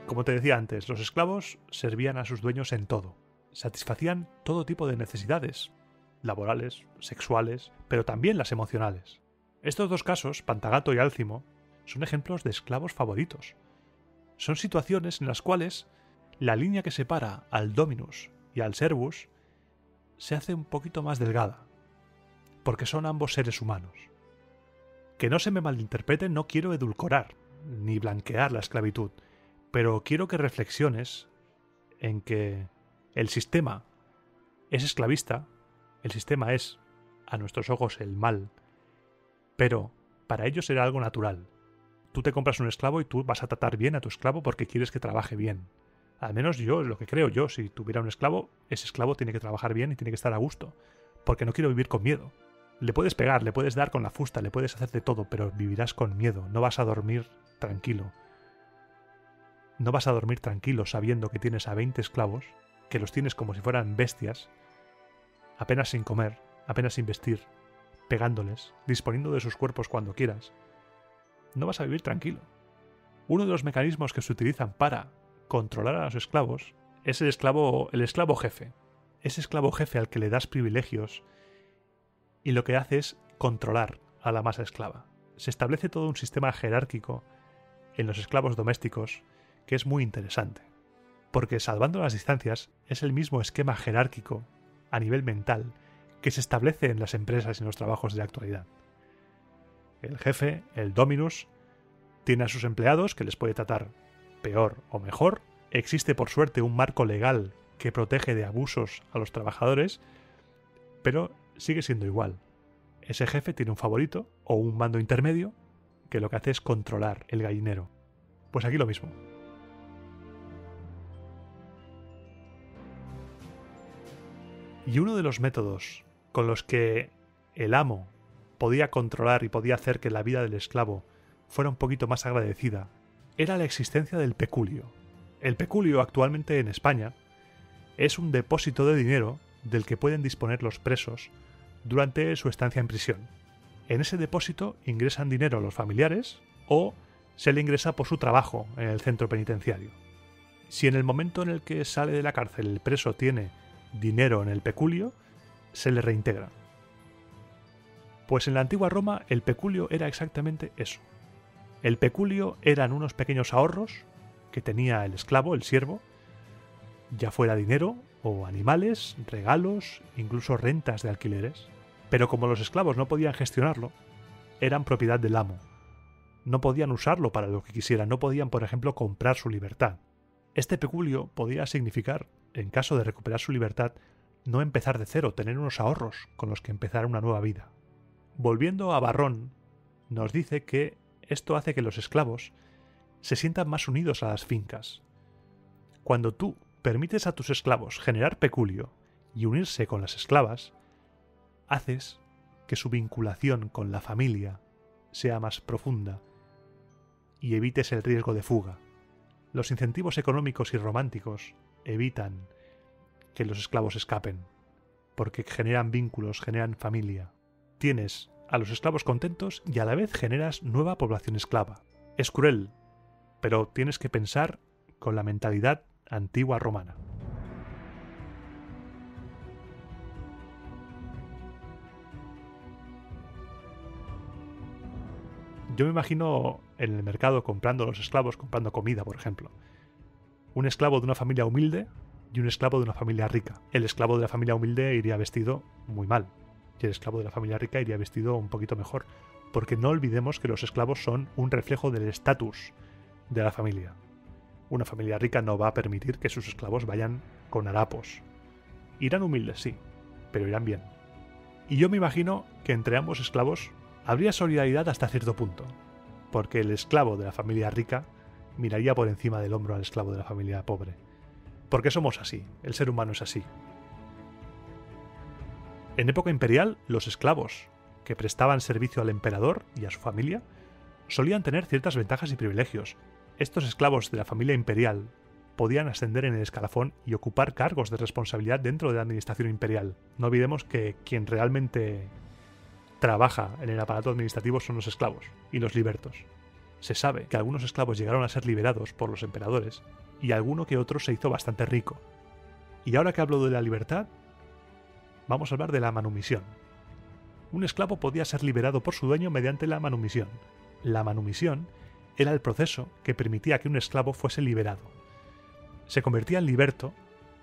Como te decía antes, los esclavos servían a sus dueños en todo. Satisfacían todo tipo de necesidades, laborales, sexuales, pero también las emocionales. Estos dos casos, Pantagato y Álcimo, son ejemplos de esclavos favoritos. Son situaciones en las cuales la línea que separa al Dominus y al Servus se hace un poquito más delgada, porque son ambos seres humanos. Que no se me malinterprete, no quiero edulcorar ni blanquear la esclavitud, pero quiero que reflexiones en que el sistema es esclavista, el sistema es, a nuestros ojos, el mal, pero para ellos era algo natural. Tú te compras un esclavo y tú vas a tratar bien a tu esclavo porque quieres que trabaje bien. Al menos yo, lo que creo yo, si tuviera un esclavo, ese esclavo tiene que trabajar bien y tiene que estar a gusto, porque no quiero vivir con miedo. Le puedes pegar, le puedes dar con la fusta, le puedes hacer de todo, pero vivirás con miedo, no vas a dormir tranquilo. No vas a dormir tranquilo sabiendo que tienes a 20 esclavos, que los tienes como si fueran bestias, apenas sin comer, apenas sin vestir, pegándoles, disponiendo de sus cuerpos cuando quieras. No vas a vivir tranquilo. Uno de los mecanismos que se utilizan para controlar a los esclavos es el esclavo jefe. Ese esclavo jefe al que le das privilegios y lo que hace es controlar a la masa esclava. Se establece todo un sistema jerárquico en los esclavos domésticos que es muy interesante, porque salvando las distancias es el mismo esquema jerárquico a nivel mental que se establece en las empresas y en los trabajos de la actualidad. El jefe, el dominus, tiene a sus empleados que les puede tratar peor o mejor. Existe por suerte un marco legal que protege de abusos a los trabajadores, pero sigue siendo igual. Ese jefe tiene un favorito o un mando intermedio que lo que hace es controlar el gallinero. Pues aquí lo mismo. Y uno de los métodos con los que el amo podía controlar y podía hacer que la vida del esclavo fuera un poquito más agradecida era la existencia del peculio. El peculio actualmente en España es un depósito de dinero del que pueden disponer los presos durante su estancia en prisión. En ese depósito ingresan dinero los familiares o se le ingresa por su trabajo en el centro penitenciario. Si en el momento en el que sale de la cárcel el preso tiene dinero en el peculio, se le reintegra. Pues en la antigua Roma el peculio era exactamente eso. El peculio eran unos pequeños ahorros que tenía el esclavo, el siervo, ya fuera dinero o animales, regalos, incluso rentas de alquileres. Pero como los esclavos no podían gestionarlo, eran propiedad del amo. No podían usarlo para lo que quisieran, no podían, por ejemplo, comprar su libertad. Este peculio podía significar, en caso de recuperar su libertad, no empezar de cero, tener unos ahorros con los que empezar una nueva vida. Volviendo a Varrón, nos dice que esto hace que los esclavos se sientan más unidos a las fincas. Cuando tú permites a tus esclavos generar peculio y unirse con las esclavas, haces que su vinculación con la familia sea más profunda y evites el riesgo de fuga. Los incentivos económicos y románticos evitan que los esclavos escapen, porque generan vínculos, generan familia. Tienes a los esclavos contentos y a la vez generas nueva población esclava. Es cruel, pero tienes que pensar con la mentalidad antigua romana. Yo me imagino en el mercado comprando los esclavos, comprando comida, por ejemplo. Un esclavo de una familia humilde y un esclavo de una familia rica. El esclavo de la familia humilde iría vestido muy mal, y el esclavo de la familia rica iría vestido un poquito mejor, porque no olvidemos que los esclavos son un reflejo del estatus de la familia. Una familia rica no va a permitir que sus esclavos vayan con harapos. Irán humildes, sí, pero irán bien. Y yo me imagino que entre ambos esclavos habría solidaridad hasta cierto punto, porque el esclavo de la familia rica miraría por encima del hombro al esclavo de la familia pobre. Porque somos así, el ser humano es así. En época imperial, los esclavos que prestaban servicio al emperador y a su familia solían tener ciertas ventajas y privilegios. Estos esclavos de la familia imperial podían ascender en el escalafón y ocupar cargos de responsabilidad dentro de la administración imperial. No olvidemos que quien realmente trabaja en el aparato administrativo son los esclavos y los libertos. Se sabe que algunos esclavos llegaron a ser liberados por los emperadores y alguno que otro se hizo bastante rico. Y ahora que hablo de la libertad, vamos a hablar de la manumisión. Un esclavo podía ser liberado por su dueño mediante la manumisión. La manumisión era el proceso que permitía que un esclavo fuese liberado. Se convertía en liberto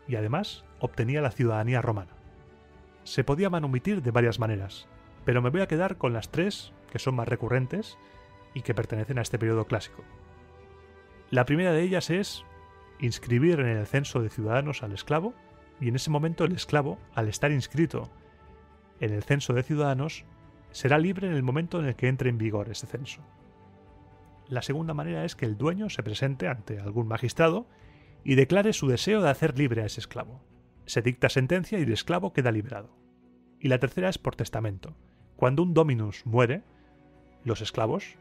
y además obtenía la ciudadanía romana. Se podía manumitir de varias maneras. pero me voy a quedar con las 3 que son más recurrentes y que pertenecen a este periodo clásico. La primera de ellas es inscribir en el censo de ciudadanos al esclavo, y en ese momento el esclavo, al estar inscrito en el censo de ciudadanos, será libre en el momento en el que entre en vigor ese censo. La segunda manera es que el dueño se presente ante algún magistrado y declare su deseo de hacer libre a ese esclavo. Se dicta sentencia y el esclavo queda liberado. Y la tercera es por testamento. Cuando un dominus muere, los esclavos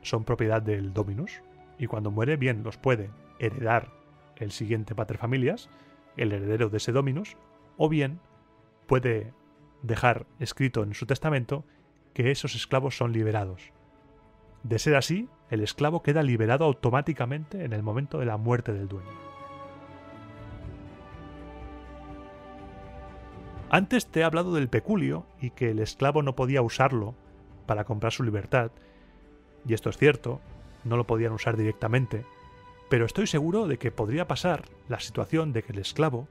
son propiedad del dominus, y cuando muere, bien los puede heredar el siguiente paterfamilias, el heredero de ese dominus, o bien puede dejar escrito en su testamento que esos esclavos son liberados. De ser así, el esclavo queda liberado automáticamente en el momento de la muerte del dueño. Antes te he hablado del peculio y que el esclavo no podía usarlo para comprar su libertad, y esto es cierto, no lo podían usar directamente, pero estoy seguro de que podría pasar la situación de que el esclavo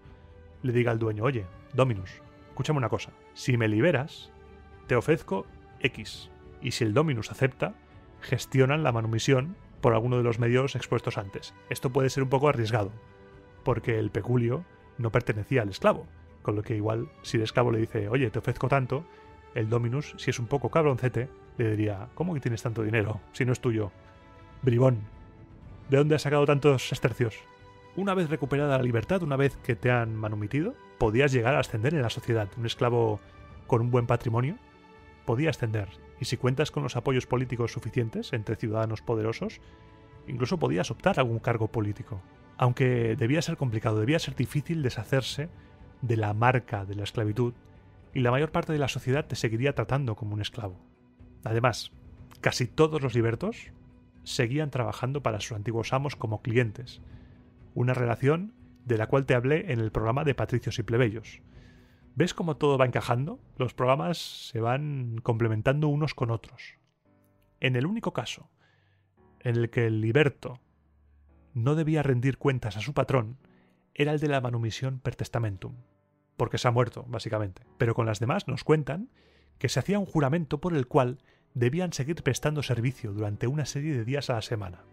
le diga al dueño: oye, Dominus, escúchame una cosa, si me liberas, te ofrezco X, y si el Dominus acepta, gestionan la manumisión por alguno de los medios expuestos antes. Esto puede ser un poco arriesgado, porque el peculio no pertenecía al esclavo, con lo que igual si el esclavo le dice: oye, te ofrezco tanto, el Dominus, si es un poco cabroncete, le diría: ¿cómo que tienes tanto dinero si no es tuyo? Bribón, ¿de dónde has sacado tantos sestercios? Una vez recuperada la libertad, una vez que te han manumitido, podías llegar a ascender en la sociedad. Un esclavo con un buen patrimonio podía ascender, y si cuentas con los apoyos políticos suficientes entre ciudadanos poderosos, incluso podías optar a algún cargo político. Aunque debía ser complicado, debía ser difícil deshacerse de la marca de la esclavitud, y la mayor parte de la sociedad te seguiría tratando como un esclavo. Además, casi todos los libertos seguían trabajando para sus antiguos amos como clientes, una relación de la cual te hablé en el programa de Patricios y Plebeyos. ¿Ves cómo todo va encajando? Los programas se van complementando unos con otros. En el único caso en el que el liberto no debía rendir cuentas a su patrón era el de la manumisión per testamentum, porque se ha muerto, básicamente. Pero con las demás nos cuentan que se hacía un juramento por el cual debían seguir prestando servicio durante una serie de días a la semana.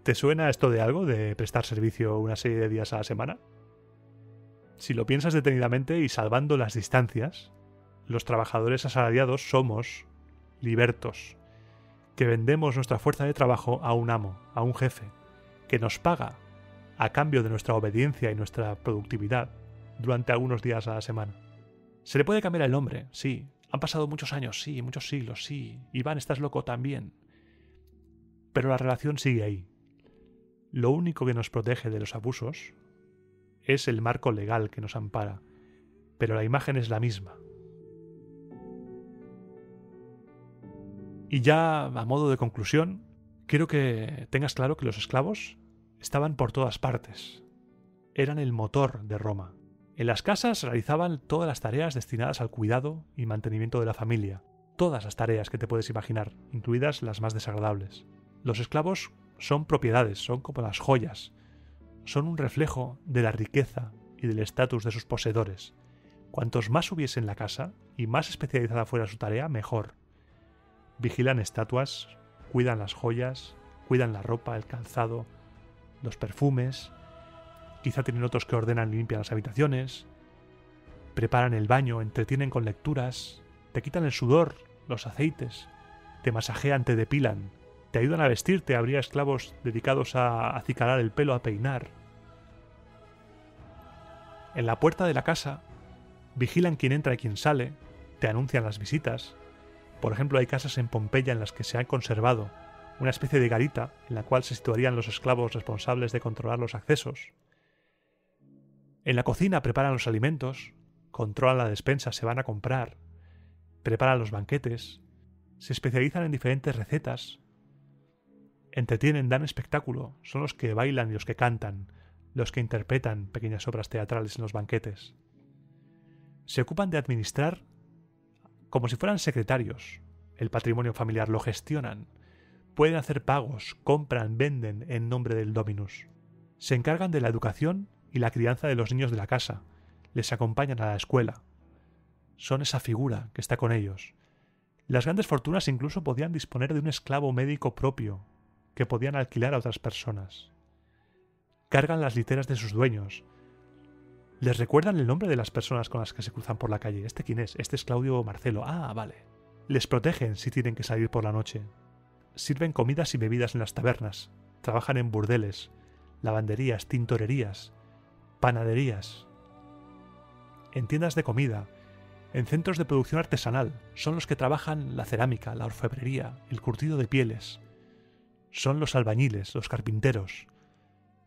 ¿Te suena esto de algo, de prestar servicio una serie de días a la semana? Si lo piensas detenidamente y salvando las distancias, los trabajadores asalariados somos libertos, que vendemos nuestra fuerza de trabajo a un amo, a un jefe, que nos paga a cambio de nuestra obediencia y nuestra productividad durante algunos días a la semana. Se le puede cambiar el nombre, sí. Han pasado muchos años, sí, muchos siglos, sí. Iván, estás loco también. Pero la relación sigue ahí. Lo único que nos protege de los abusos es el marco legal que nos ampara, pero la imagen es la misma. Y ya a modo de conclusión, quiero que tengas claro que los esclavos estaban por todas partes. Eran el motor de Roma. En las casas realizaban todas las tareas destinadas al cuidado y mantenimiento de la familia. Todas las tareas que te puedes imaginar, incluidas las más desagradables. Los esclavos son propiedades, son como las joyas. Son un reflejo de la riqueza y del estatus de sus poseedores. Cuantos más hubiese en la casa y más especializada fuera su tarea, mejor. Vigilan estatuas, cuidan las joyas, cuidan la ropa, el calzado, los perfumes. Quizá tienen otros que ordenan y limpian las habitaciones, preparan el baño, entretienen con lecturas, te quitan el sudor, los aceites, te masajean, te depilan, te ayudan a vestirte. Habría esclavos dedicados a acicalar el pelo, a peinar. En la puerta de la casa vigilan quién entra y quién sale, te anuncian las visitas. Por ejemplo, hay casas en Pompeya en las que se ha conservado una especie de garita en la cual se situarían los esclavos responsables de controlar los accesos. En la cocina preparan los alimentos, controlan la despensa, se van a comprar, preparan los banquetes, se especializan en diferentes recetas, entretienen, dan espectáculo, son los que bailan y los que cantan, los que interpretan pequeñas obras teatrales en los banquetes. Se ocupan de administrar como si fueran secretarios el patrimonio familiar, lo gestionan, pueden hacer pagos, compran, venden en nombre del Dominus. Se encargan de la educación y la crianza de los niños de la casa, les acompañan a la escuela. Son esa figura que está con ellos. Las grandes fortunas incluso podían disponer de un esclavo médico propio, que podían alquilar a otras personas. Cargan las literas de sus dueños. Les recuerdan el nombre de las personas con las que se cruzan por la calle. ¿Este quién es? Este es Claudio Marcelo. Ah, vale. Les protegen si tienen que salir por la noche. Sirven comidas y bebidas en las tabernas. Trabajan en burdeles, lavanderías, tintorerías, panaderías, en tiendas de comida, en centros de producción artesanal. Son los que trabajan la cerámica, la orfebrería, el curtido de pieles. Son los albañiles, los carpinteros,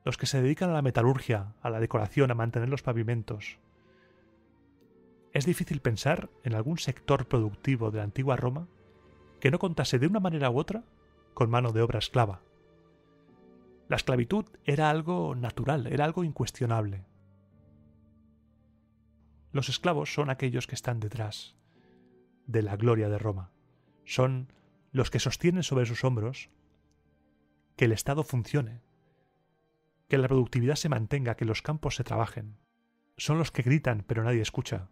los que se dedican a la metalurgia, a la decoración, a mantener los pavimentos. Es difícil pensar en algún sector productivo de la antigua Roma que no contase de una manera u otra con mano de obra esclava. La esclavitud era algo natural, era algo incuestionable. Los esclavos son aquellos que están detrás de la gloria de Roma. Son los que sostienen sobre sus hombros que el Estado funcione, que la productividad se mantenga, que los campos se trabajen. Son los que gritan pero nadie escucha.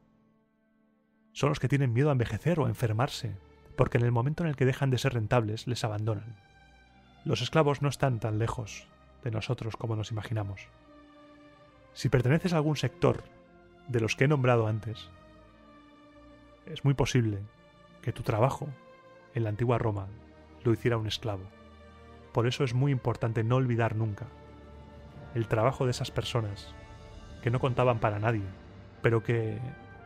Son los que tienen miedo a envejecer o a enfermarse, porque en el momento en el que dejan de ser rentables les abandonan. Los esclavos no están tan lejos de nosotros como nos imaginamos. Si perteneces a algún sector de los que he nombrado antes, es muy posible que tu trabajo en la antigua Roma lo hiciera un esclavo. Por eso es muy importante no olvidar nunca el trabajo de esas personas que no contaban para nadie, pero que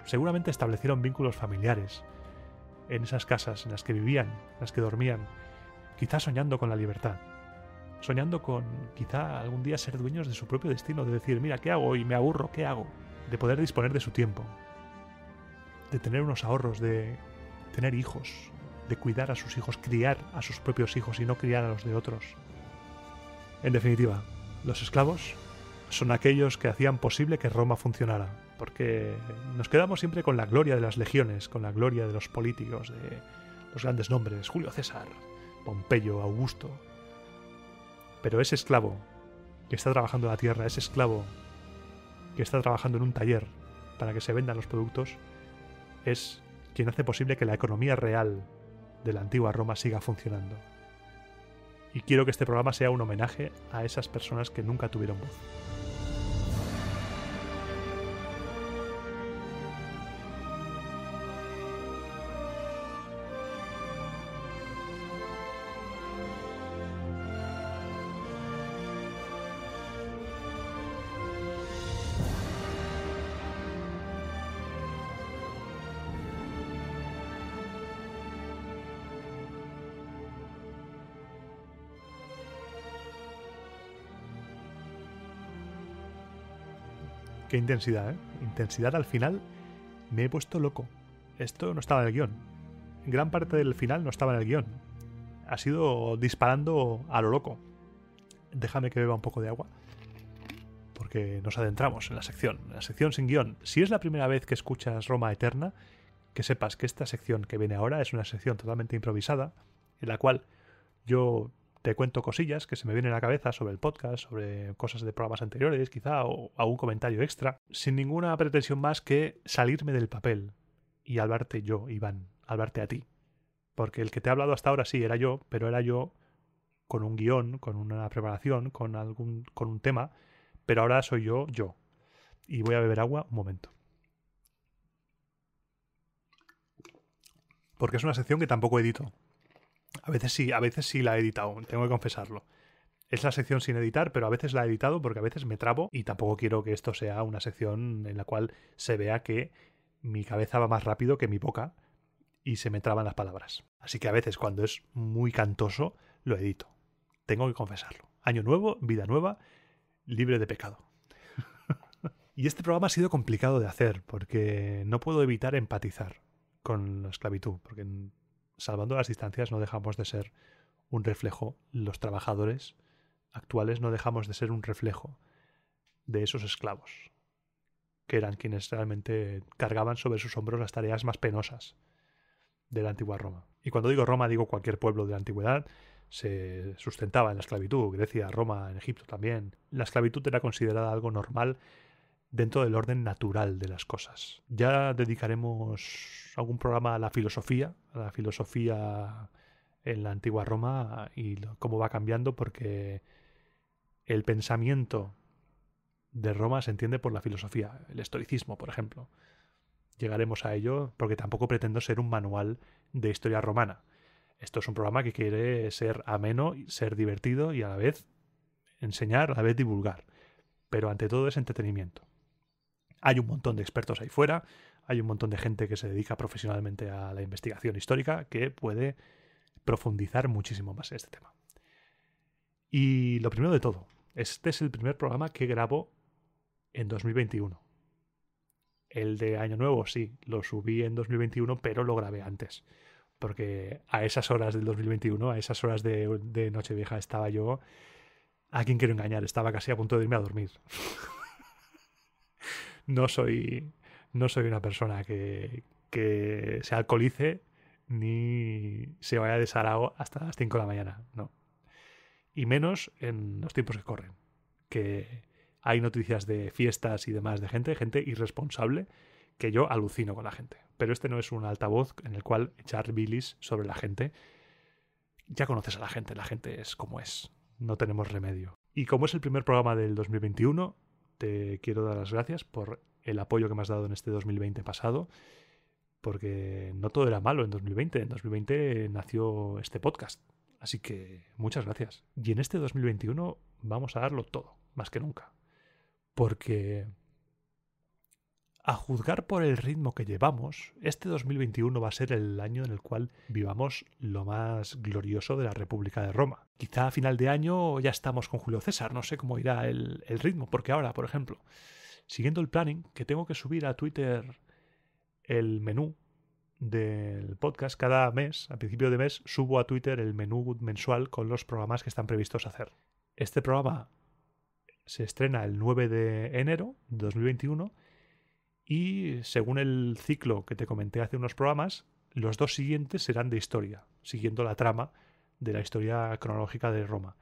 seguramente establecieron vínculos familiares en esas casas en las que vivían, en las que dormían, quizás soñando con la libertad, soñando con quizá algún día ser dueños de su propio destino, de decir, mira, ¿qué hago hoy? Me aburro, ¿qué hago? De poder disponer de su tiempo, de tener unos ahorros, de tener hijos, de cuidar a sus hijos, criar a sus propios hijos y no criar a los de otros. En definitiva, los esclavos son aquellos que hacían posible que Roma funcionara, porque nos quedamos siempre con la gloria de las legiones, con la gloria de los políticos, de los grandes nombres, Julio César, Pompeyo, Augusto. Pero ese esclavo que está trabajando en la tierra, ese esclavo que está trabajando en un taller para que se vendan los productos, es quien hace posible que la economía real de la antigua Roma siga funcionando. Y quiero que este programa sea un homenaje a esas personas que nunca tuvieron voz. Qué intensidad, ¿eh? Intensidad al final. Me he puesto loco. Esto no estaba en el guión. Gran parte del final no estaba en el guión. Ha sido disparando a lo loco. Déjame que beba un poco de agua, porque nos adentramos en la sección sin guión. Si es la primera vez que escuchas Roma Eterna, que sepas que esta sección que viene ahora es una sección totalmente improvisada, en la cual yo te cuento cosillas que se me vienen a la cabeza sobre el podcast, sobre cosas de programas anteriores, quizá, o algún comentario extra, sin ninguna pretensión más que salirme del papel y hablarte yo, Iván, hablarte a ti. Porque el que te ha hablado hasta ahora sí era yo, pero era yo con un guión, con una preparación, con un tema, pero ahora soy yo. Y voy a beber agua un momento. Porque es una sección que tampoco edito. A veces sí la he editado, tengo que confesarlo. Es la sección sin editar, pero a veces la he editado porque a veces me trabo y tampoco quiero que esto sea una sección en la cual se vea que mi cabeza va más rápido que mi boca y se me traban las palabras. Así que a veces cuando es muy cantoso lo edito. Tengo que confesarlo. Año nuevo, vida nueva, libre de pecado. Y este programa ha sido complicado de hacer porque no puedo evitar empatizar con la esclavitud, porque salvando las distancias no dejamos de ser un reflejo. Los trabajadores actuales no dejamos de ser un reflejo de esos esclavos, que eran quienes realmente cargaban sobre sus hombros las tareas más penosas de la antigua Roma. Y cuando digo Roma, digo cualquier pueblo de la antigüedad. Se sustentaba en la esclavitud. Grecia, Roma, en Egipto también. La esclavitud era considerada algo normal dentro del orden natural de las cosas. Ya dedicaremos algún programa a la filosofía en la antigua Roma y cómo va cambiando, porque el pensamiento de Roma se entiende por la filosofía, el estoicismo, por ejemplo. Llegaremos a ello porque tampoco pretendo ser un manual de historia romana. Esto es un programa que quiere ser ameno, ser divertido y a la vez enseñar, a la vez divulgar. Pero ante todo es entretenimiento. Hay un montón de expertos ahí fuera, hay un montón de gente que se dedica profesionalmente a la investigación histórica que puede profundizar muchísimo más en este tema. Y lo primero de todo, este es el primer programa que grabo en 2021. El de Año Nuevo, sí, lo subí en 2021, pero lo grabé antes. Porque a esas horas del 2021, a esas horas de Nochevieja, estaba yo... ¿A quién quiero engañar? Estaba casi a punto de irme a dormir. No soy una persona que se alcoholice ni se vaya de sarao hasta las 5 de la mañana, no. Y menos en los tiempos que corren, que hay noticias de fiestas y demás de gente irresponsable, que yo alucino con la gente. Pero este no es un altavoz en el cual echar bilis sobre la gente. Ya conoces a la gente es como es, no tenemos remedio. Y como es el primer programa del 2021, te quiero dar las gracias por el apoyo que me has dado en este 2020 pasado, porque no todo era malo en 2020. En 2020 nació este podcast. Así que muchas gracias. Y en este 2021 vamos a darlo todo, más que nunca. Porque a juzgar por el ritmo que llevamos, este 2021 va a ser el año en el cual vivamos lo más glorioso de la República de Roma. Quizá a final de año ya estamos con Julio César, no sé cómo irá el ritmo, porque ahora, por ejemplo, siguiendo el planning, que tengo que subir a Twitter el menú del podcast cada mes, a principio de mes, subo a Twitter el menú mensual con los programas que están previstos hacer. Este programa se estrena el 9 de enero de 2021 y según el ciclo que te comenté hace unos programas, los dos siguientes serán de historia, siguiendo la trama de la historia cronológica de Roma.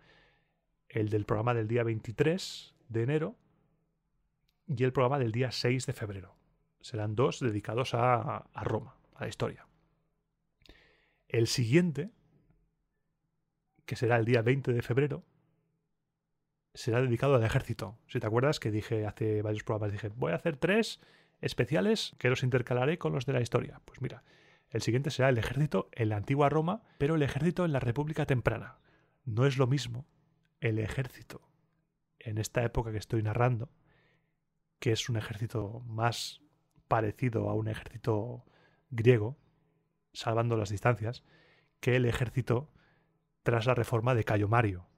El del programa del día 23 de enero y el programa del día 6 de febrero. Serán dos dedicados a Roma, a la historia. El siguiente, que será el día 20 de febrero, será dedicado al ejército. Si te acuerdas que dije hace varios programas, dije, voy a hacer 3 especiales que los intercalaré con los de la historia. Pues mira, el siguiente será el ejército en la antigua Roma, pero el ejército en la República temprana. No es lo mismo el ejército en esta época que estoy narrando, que es un ejército más parecido a un ejército griego, salvando las distancias, que el ejército tras la reforma de Cayo Mario.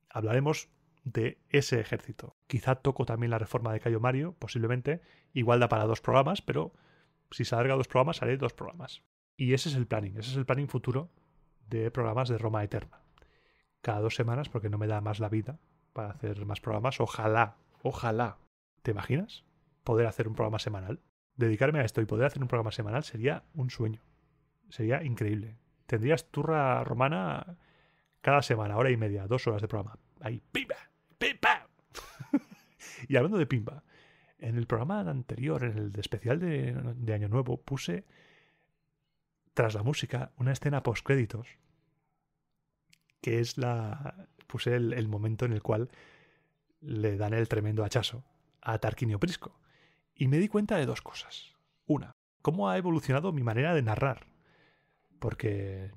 Hablaremos de ese ejército. Quizá toco también la reforma de Cayo Mario, posiblemente. Igual da para 2 programas, pero si se alarga 2 programas, haré 2 programas. Y ese es el planning futuro de programas de Roma Eterna. Cada 2 semanas, porque no me da más la vida para hacer más programas. Ojalá. ¿Te imaginas? Poder hacer un programa semanal. Dedicarme a esto y poder hacer un programa semanal sería un sueño. Sería increíble. Tendrías turra romana cada semana, hora y media, 2 horas de programa. Ahí, ¡pimba! ¡Pimba! Y hablando de pimba, en el programa anterior, en el especial de Año Nuevo, puse, tras la música, una escena postcréditos, que es puse el momento en el cual le dan el tremendo hachazo a Tarquinio Prisco. Y me di cuenta de 2 cosas. Una, cómo ha evolucionado mi manera de narrar. Porque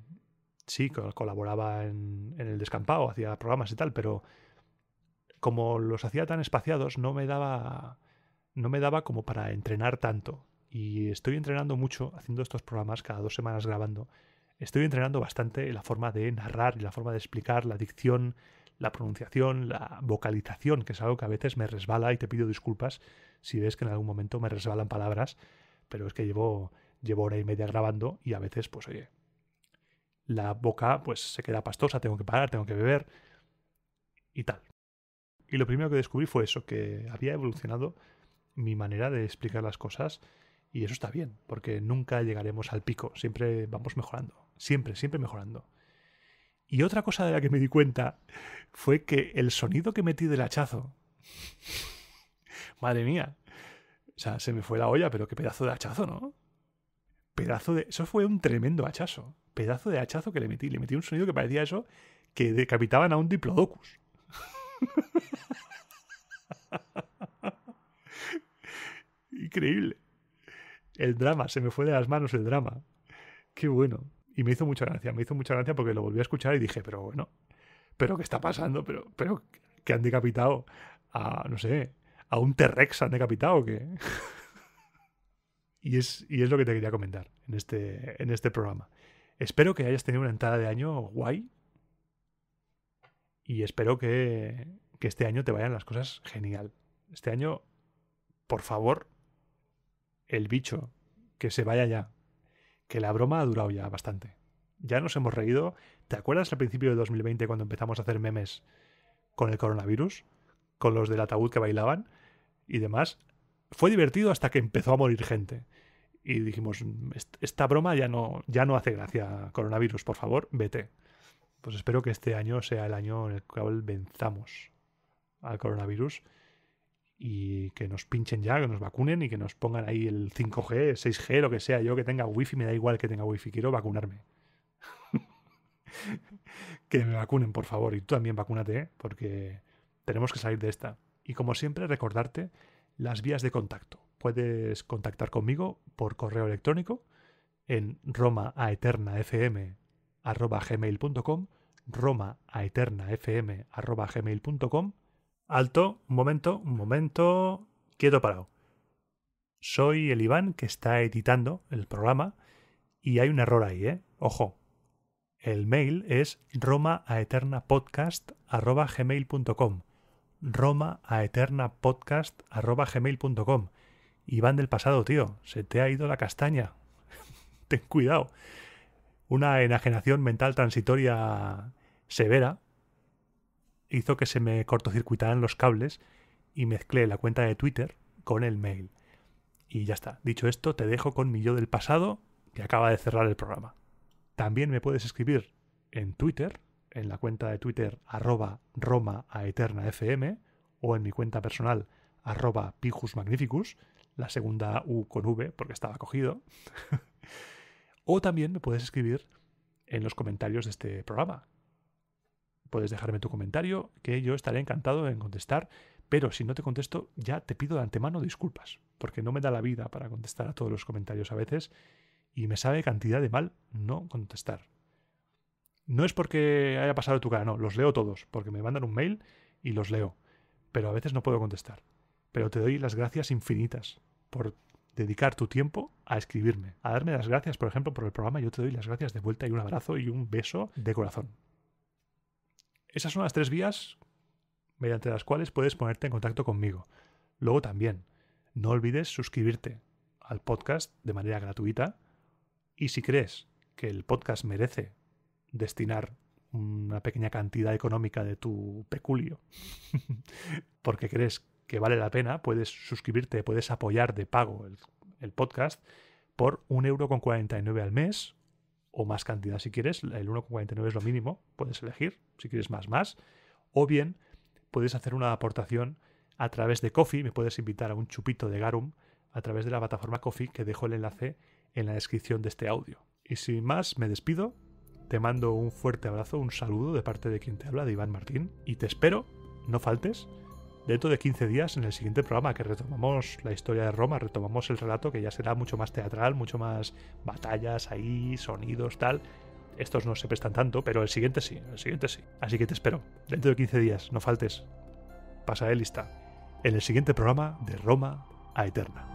sí, colaboraba en el descampado, hacía programas y tal, pero como los hacía tan espaciados, no me daba como para entrenar tanto. Y estoy entrenando mucho haciendo estos programas, cada 2 semanas grabando. Estoy entrenando bastante la forma de narrar y la forma de explicar, la dicción, la pronunciación, la vocalización, que es algo que a veces me resbala y te pido disculpas si ves que en algún momento me resbalan palabras, pero es que llevo hora y media grabando y a veces, pues oye, la boca pues se queda pastosa, tengo que parar, tengo que beber y tal. Y lo primero que descubrí fue eso, que había evolucionado mi manera de explicar las cosas y eso está bien, porque nunca llegaremos al pico, siempre vamos mejorando, siempre mejorando. Y otra cosa de la que me di cuenta fue que el sonido que metí del hachazo Madre mía. O sea, se me fue la olla, pero qué pedazo de hachazo, ¿no? Eso fue un tremendo hachazo. Pedazo de hachazo que le metí. Le metí un sonido que parecía eso que decapitaban a un diplodocus. Increíble. El drama, se me fue de las manos el drama. Qué bueno. Y me hizo mucha gracia porque lo volví a escuchar y dije, pero bueno, ¿pero qué está pasando? Pero que han decapitado a, no sé, a un T-Rex han decapitado, ¿qué? Y es lo que te quería comentar en este programa. Espero que hayas tenido una entrada de año guay y espero que este año te vayan las cosas genial. Este año, por favor, el bicho, que se vaya ya. Que la broma ha durado ya bastante. Ya nos hemos reído. ¿Te acuerdas al principio de 2020 cuando empezamos a hacer memes con el coronavirus? Con los del ataúd que bailaban y demás. Fue divertido hasta que empezó a morir gente. Y dijimos, esta broma ya no hace gracia, coronavirus, por favor, vete. Pues espero que este año sea el año en el cual venzamos al coronavirus y que nos pinchen ya, que nos vacunen y que nos pongan ahí el 5G, 6G, lo que sea. Yo que tenga wifi, me da igual que tenga wifi, quiero vacunarme. Que me vacunen, por favor, y tú también vacúnate, ¿eh? Porque tenemos que salir de esta. Y como siempre, recordarte las vías de contacto. Puedes contactar conmigo por correo electrónico en romaaeternafm@gmail.com, romaaeternafm@gmail.com. Alto, un momento, quieto parado. Soy el Iván que está editando el programa y hay un error ahí, ¿eh? Ojo. El mail es romaaeternapodcast@gmail.com, romaaeternapodcast@gmail.com. Iván del pasado, tío, se te ha ido la castaña. Ten cuidado. Una enajenación mental transitoria severa hizo que se me cortocircuitaran los cables y mezclé la cuenta de Twitter con el mail. Y ya está. Dicho esto, te dejo con mi yo del pasado que acaba de cerrar el programa. También me puedes escribir en Twitter, en la cuenta de Twitter @romaaeternafm o en mi cuenta personal @pijusmagnificus, la segunda U con V porque estaba cogido. O también me puedes escribir en los comentarios de este programa. Puedes dejarme tu comentario que yo estaré encantado en contestar, pero si no te contesto ya te pido de antemano disculpas, porque no me da la vida para contestar a todos los comentarios a veces y me sabe cantidad de mal no contestar. No es porque haya pasado tu cara, no, los leo todos, porque me mandan un mail y los leo, pero a veces no puedo contestar. Pero te doy las gracias infinitas por dedicar tu tiempo a escribirme, a darme las gracias, por ejemplo, por el programa. Yo te doy las gracias de vuelta y un abrazo y un beso de corazón. Esas son las 3 vías mediante las cuales puedes ponerte en contacto conmigo. Luego también, no olvides suscribirte al podcast de manera gratuita y si crees que el podcast merece destinar una pequeña cantidad económica de tu peculio porque crees que vale la pena, puedes suscribirte, puedes apoyar de pago el podcast por 1,49 € al mes o más cantidad si quieres. El 1,49 es lo mínimo, puedes elegir si quieres más, o bien puedes hacer una aportación a través de Ko-fi. Me puedes invitar a un chupito de garum a través de la plataforma Ko-fi, que dejo el enlace en la descripción de este audio. Y sin más, me despido, te mando un fuerte abrazo, un saludo de parte de quien te habla, de Iván Martín, y te espero, no faltes, dentro de 15 días en el siguiente programa, que retomamos la historia de Roma, retomamos el relato, que ya será mucho más teatral, mucho más batallas ahí, sonidos, tal. Estos no se prestan tanto, pero el siguiente sí. Así que te espero, dentro de 15 días, no faltes. Pasaré lista en el siguiente programa de Roma a Eterna.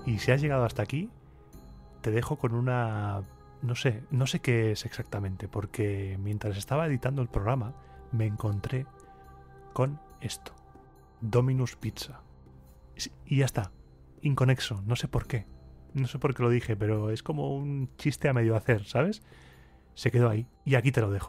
Y si has llegado hasta aquí, te dejo con una... No sé qué es exactamente, porque mientras estaba editando el programa me encontré con esto. Domino's Pizza. Y ya está. inconexo, no sé por qué. No sé por qué lo dije, pero es como un chiste a medio hacer, ¿sabes? Se quedó ahí y aquí te lo dejo.